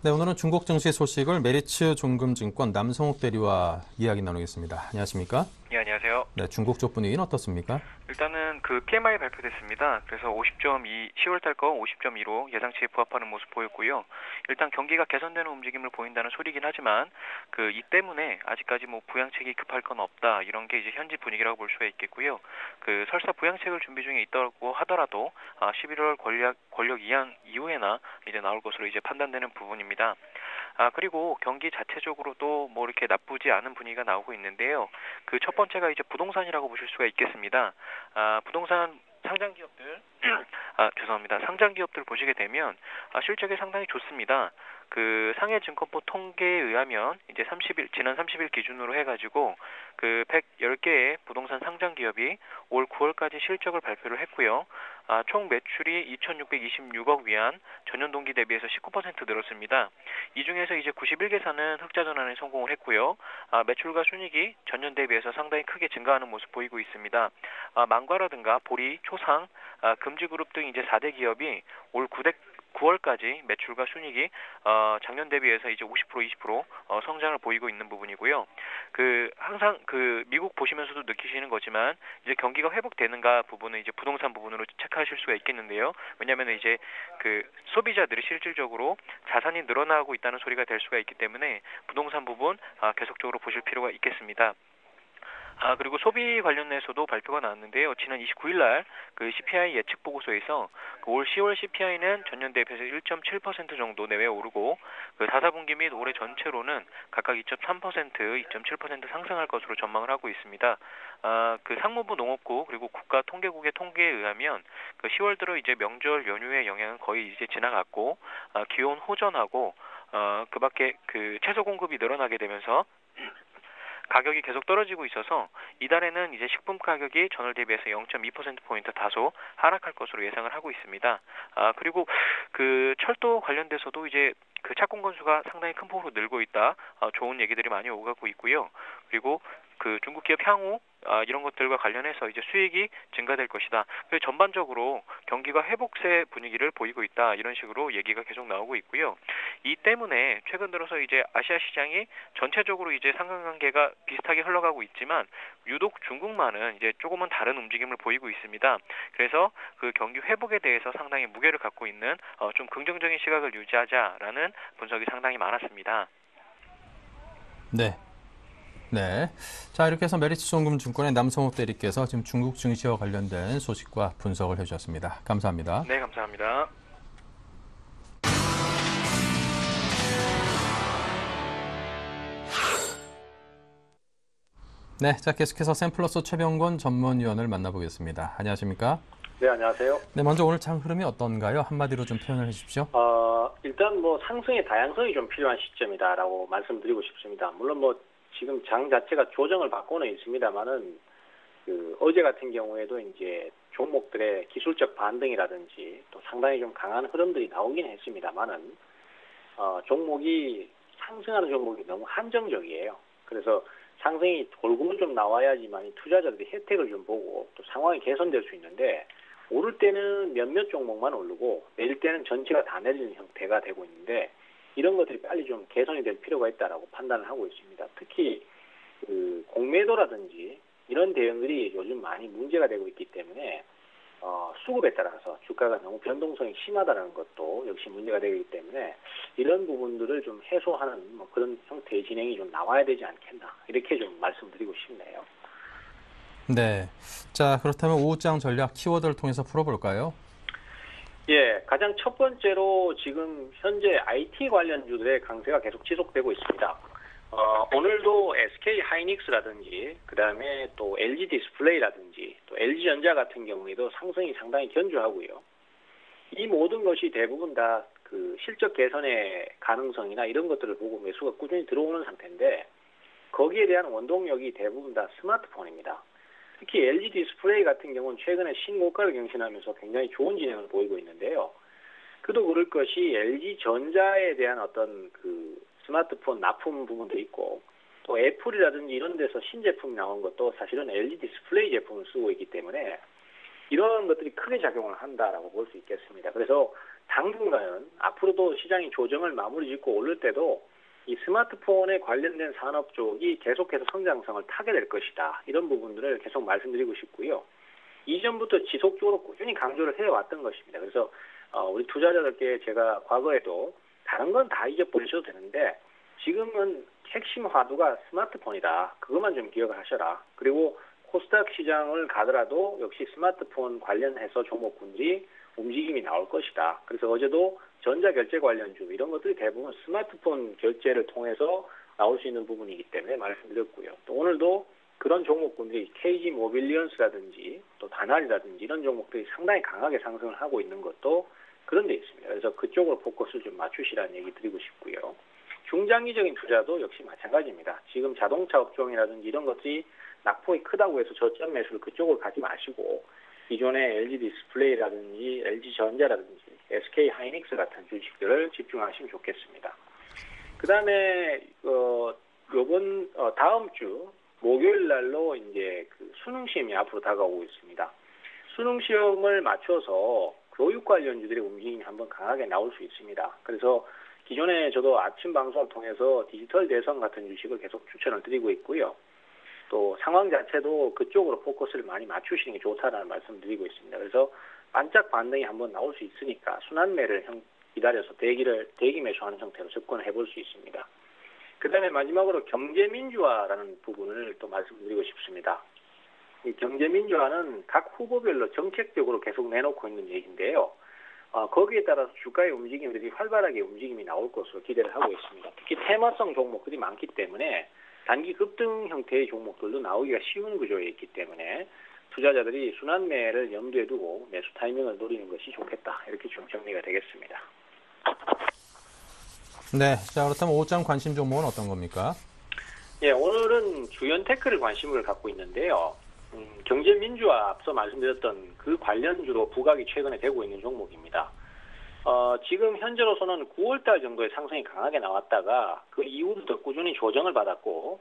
네, 오늘은 중국 증시 소식을 메리츠 종금증권 남성욱 대리와 이야기 나누겠습니다. 안녕하십니까? 예, 안녕하세요. 네, 중국 쪽 분위기는 어떻습니까? 일단은 그 PMI 발표됐습니다. 그래서 50.2, 10월달 거 50.2로 예상치에 부합하는 모습 보였고요. 일단 경기가 개선되는 움직임을 보인다는 소리긴 하지만 그 이 때문에 아직까지 뭐 부양책이 급할 건 없다 이런 게 이제 현지 분위기라고 볼 수가 있겠고요. 그 설사 부양책을 준비 중에 있다고 하더라도 11월 권력 이양 이후에나 이제 나올 것으로 이제 판단되는 부분입니다. 그리고 경기 자체적으로도 뭐 이렇게 나쁘지 않은 분위기가 나오고 있는데요. 그 첫 번째가 이제 부동산이라고 보실 수가 있겠습니다. 부동산 상장 기업들, 죄송합니다. 상장 기업들 보시게 되면 실적이 상당히 좋습니다. 그 상해증권부 통계에 의하면 이제 지난 30일 기준으로 해가지고 그 110개의 부동산 상장 기업이 올 9월까지 실적을 발표를 했고요. 총 매출이 2,626억 위안, 전년 동기 대비해서 19% 늘었습니다. 이 중에서 이제 91개사는 흑자 전환에 성공을 했고요. 매출과 순이익이 전년 대비해서 상당히 크게 증가하는 모습 보이고 있습니다. 망과라든가 보리, 초상, 금지그룹 등 이제 4대 기업이 올 9월까지 매출과 순이익이 작년 대비해서 이제 50% 20% 성장을 보이고 있는 부분이고요. 그 항상 그 미국 보시면서도 느끼시는 거지만 이제 경기가 회복되는가 부분은 이제 부동산 부분으로 체크하실 수가 있겠는데요. 왜냐하면 이제 그 소비자들이 실질적으로 자산이 늘어나고 있다는 소리가 될 수가 있기 때문에 부동산 부분 계속적으로 보실 필요가 있겠습니다. 그리고 소비 관련해서도 발표가 나왔는데요. 지난 29일 날 그 CPI 예측 보고서에서 그 올 10월 CPI는 전년 대비해서 1.7% 정도 내외 오르고 그 4사분기 및 올해 전체로는 각각 2.3%, 2.7% 상승할 것으로 전망을 하고 있습니다. 그 상무부 농업국 그리고 국가통계국의 통계에 의하면 그 10월 들어 이제 명절 연휴의 영향은 거의 이제 지나갔고 기온 호전하고 그밖에 그 채소 공급이 늘어나게 되면서 가격이 계속 떨어지고 있어서 이달에는 이제 식품 가격이 전월 대비해서 0.2%포인트 다소 하락할 것으로 예상을 하고 있습니다. 그리고 그 철도 관련돼서도 이제 그 착공 건수가 상당히 큰 폭으로 늘고 있다. 좋은 얘기들이 많이 오가고 있고요. 그리고 그 중국 기업 향후 이런 것들과 관련해서 이제 수익이 증가될 것이다. 그래서 전반적으로 경기가 회복세 분위기를 보이고 있다. 이런 식으로 얘기가 계속 나오고 있고요. 이 때문에 최근 들어서 이제 아시아 시장이 전체적으로 이제 상관관계가 비슷하게 흘러가고 있지만 유독 중국만은 이제 조금은 다른 움직임을 보이고 있습니다. 그래서 그 경기 회복에 대해서 상당히 무게를 갖고 있는 좀 긍정적인 시각을 유지하자라는 분석이 상당히 많았습니다. 네. 자, 이렇게 해서 메리츠 종금증권의 남성욱 대리께서 지금 중국 증시와 관련된 소식과 분석을 해주셨습니다. 감사합니다. 네, 감사합니다. 네, 자 계속해서 샘플러스 최병권 전문위원을 만나보겠습니다. 안녕하십니까? 네, 안녕하세요. 네, 먼저 오늘 장 흐름이 어떤가요? 한마디로 좀 표현을 해주십시오. 일단 뭐 상승의 다양성이 좀 필요한 시점이다라고 말씀드리고 싶습니다. 물론 뭐 지금 장 자체가 조정을 받고는 있습니다만은 그 어제 같은 경우에도 이제 종목들의 기술적 반등이라든지 또 상당히 좀 강한 흐름들이 나오긴 했습니다만은 종목이 상승하는 종목이 너무 한정적이에요. 그래서 상승이 돌고 좀 나와야지만 투자자들이 혜택을 좀 보고 또 상황이 개선될 수 있는데 오를 때는 몇몇 종목만 오르고 내릴 때는 전체가 다 내리는 형태가 되고 있는데 이런 것들이 빨리 좀 개선이 될 필요가 있다라고 판단을 하고 있습니다. 특히 그 공매도라든지 이런 대응들이 요즘 많이 문제가 되고 있기 때문에 수급에 따라서 주가가 너무 변동성이 심하다는 것도 역시 문제가 되기 때문에 이런 부분들을 좀 해소하는 뭐 그런 형태의 진행이 좀 나와야 되지 않겠나 이렇게 좀 말씀드리고 싶네요. 네. 자, 그렇다면 오후장 전략 키워드를 통해서 풀어볼까요? 예, 가장 첫 번째로 지금 현재 IT 관련주들의 강세가 계속 지속되고 있습니다. 오늘도 SK 하이닉스라든지 그다음에 또 LG 디스플레이라든지 또 LG전자 같은 경우에도 상승이 상당히 견조하고요. 이 모든 것이 대부분 다 그 실적 개선의 가능성이나 이런 것들을 보고 매수가 꾸준히 들어오는 상태인데 거기에 대한 원동력이 대부분 다 스마트폰입니다. 특히 LG 디스플레이 같은 경우는 최근에 신고가를 경신하면서 굉장히 좋은 진행을 보이고 있는데요. 그도 그럴 것이 LG 전자에 대한 어떤 그 스마트폰 납품 부분도 있고 또 애플이라든지 이런 데서 신제품이 나온 것도 사실은 LG 디스플레이 제품을 쓰고 있기 때문에 이런 것들이 크게 작용을 한다라고 볼 수 있겠습니다. 그래서 당분간은 앞으로도 시장이 조정을 마무리 짓고 오를 때도 이 스마트폰에 관련된 산업 쪽이 계속해서 성장성을 타게 될 것이다. 이런 부분들을 계속 말씀드리고 싶고요. 이전부터 지속적으로 꾸준히 강조를 해왔던 것입니다. 그래서 우리 투자자들께 제가 과거에도 다른 건 다 잊어버리셔도 되는데 지금은 핵심 화두가 스마트폰이다. 그것만 좀 기억을 하셔라. 그리고 코스닥 시장을 가더라도 역시 스마트폰 관련해서 종목군들이 움직임이 나올 것이다. 그래서 어제도 전자결제 관련주 이런 것들이 대부분 스마트폰 결제를 통해서 나올 수 있는 부분이기 때문에 말씀드렸고요. 또 오늘도 그런 종목군들이 KG 모빌리언스라든지 또 다날이라든지 이런 종목들이 상당히 강하게 상승을 하고 있는 것도 그런 데 있습니다. 그래서 그쪽으로 포커스를 좀 맞추시라는 얘기 드리고 싶고요. 중장기적인 투자도 역시 마찬가지입니다. 지금 자동차 업종이라든지 이런 것들이 낙폭이 크다고 해서 저점 매수를 그쪽으로 가지 마시고 기존의 LG 디스플레이라든지 LG 전자라든지 SK 하이닉스 같은 주식들을 집중하시면 좋겠습니다. 그다음에 요번 다음 주 목요일 날로 이제 그 수능 시험이 앞으로 다가오고 있습니다. 수능 시험을 맞춰서 교육 관련주들의 움직임이 한번 강하게 나올 수 있습니다. 그래서 기존에 저도 아침 방송을 통해서 디지털 대선 같은 주식을 계속 추천을 드리고 있고요. 또 상황 자체도 그쪽으로 포커스를 많이 맞추시는 게 좋다라는 말씀을 드리고 있습니다. 그래서 반짝 반등이 한번 나올 수 있으니까 순환매를 기다려서 대기 매수하는 형태로 접근을 해볼 수 있습니다. 그다음에 마지막으로 경제민주화라는 부분을 또 말씀드리고 싶습니다. 이 경제민주화는 각 후보별로 정책적으로 계속 내놓고 있는 얘기인데요. 거기에 따라서 주가의 움직임들이 활발하게 움직임이 나올 것으로 기대를 하고 있습니다. 특히 테마성 종목들이 많기 때문에 단기 급등 형태의 종목들도 나오기가 쉬운 구조에 있기 때문에 투자자들이 순환매를 염두에 두고 매수 타이밍을 노리는 것이 좋겠다. 이렇게 좀 정리가 되겠습니다. 네, 자 그렇다면 오장 관심 종목은 어떤 겁니까? 예, 오늘은 주연테크를 관심을 갖고 있는데요. 경제민주화 앞서 말씀드렸던 그 관련주로 부각이 최근에 되고 있는 종목입니다. 지금 현재로서는 9월달 정도의 상승이 강하게 나왔다가 그 이후부터 꾸준히 조정을 받았고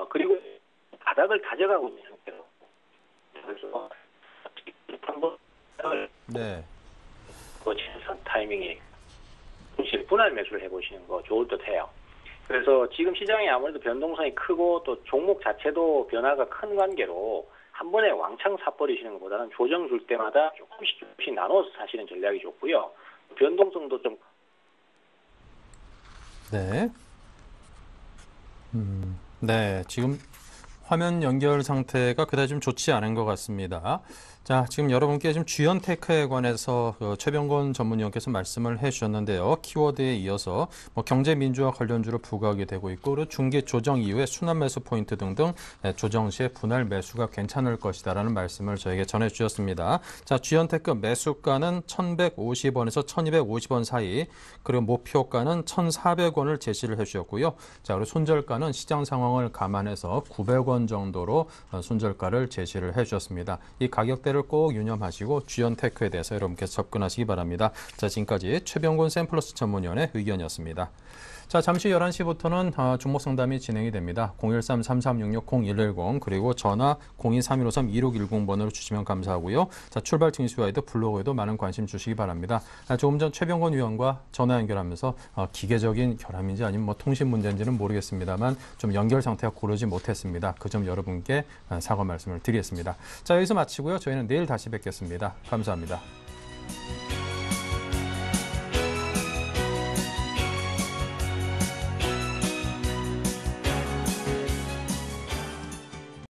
그리고 바닥을 다져가고 있는 상태로 그래서 한번 네. 타이밍이 분할 매수를 해보시는 거 좋을 듯해요. 그래서 지금 시장이 아무래도 변동성이 크고 또 종목 자체도 변화가 큰 관계로 한 번에 왕창 사버리시는 것보다는 조정 줄 때마다 조금씩 나눠서 사시는 전략이 좋고요. 변동성도 좀. 네. 네, 지금 화면 연결 상태가 그다지 좀 좋지 않은 것 같습니다. 자, 지금 여러분께 지금 주연테크에 관해서 최병건 전문위원께서 말씀을 해주셨는데요. 키워드에 이어서 경제민주화 관련주로 부각이 되고 있고 그리고 중기 조정 이후에 순환 매수 포인트 등등 조정 시에 분할 매수가 괜찮을 것이다라는 말씀을 저에게 전해주셨습니다. 자, 주연테크 매수가는 1,150원에서 1,250원 사이 그리고 목표가는 1,400원을 제시를 해주셨고요. 자, 그리고 손절가는 시장 상황을 감안해서 900원 정도로 손절가를 제시를 해주셨습니다. 이 가격대 꼭 유념하시고 주연테크에 대해서 여러분께서 접근하시기 바랍니다. 자, 지금까지 최병곤 샘플러스 전문위원의 의견이었습니다. 자, 잠시 11시부터는 종목 상담이 진행이 됩니다. 013-3366-0110 그리고 전화 023153-2610번으로 주시면 감사하고요. 자, 출발 증시와에도 블로그에도 많은 관심 주시기 바랍니다. 조금 전 최병건 위원과 전화 연결하면서 기계적인 결함인지 아니면 통신 문제인지는 모르겠습니다만 좀 연결 상태가 고르지 못했습니다. 그 점 여러분께 사과 말씀을 드리겠습니다. 자, 여기서 마치고요. 저희는 내일 다시 뵙겠습니다. 감사합니다.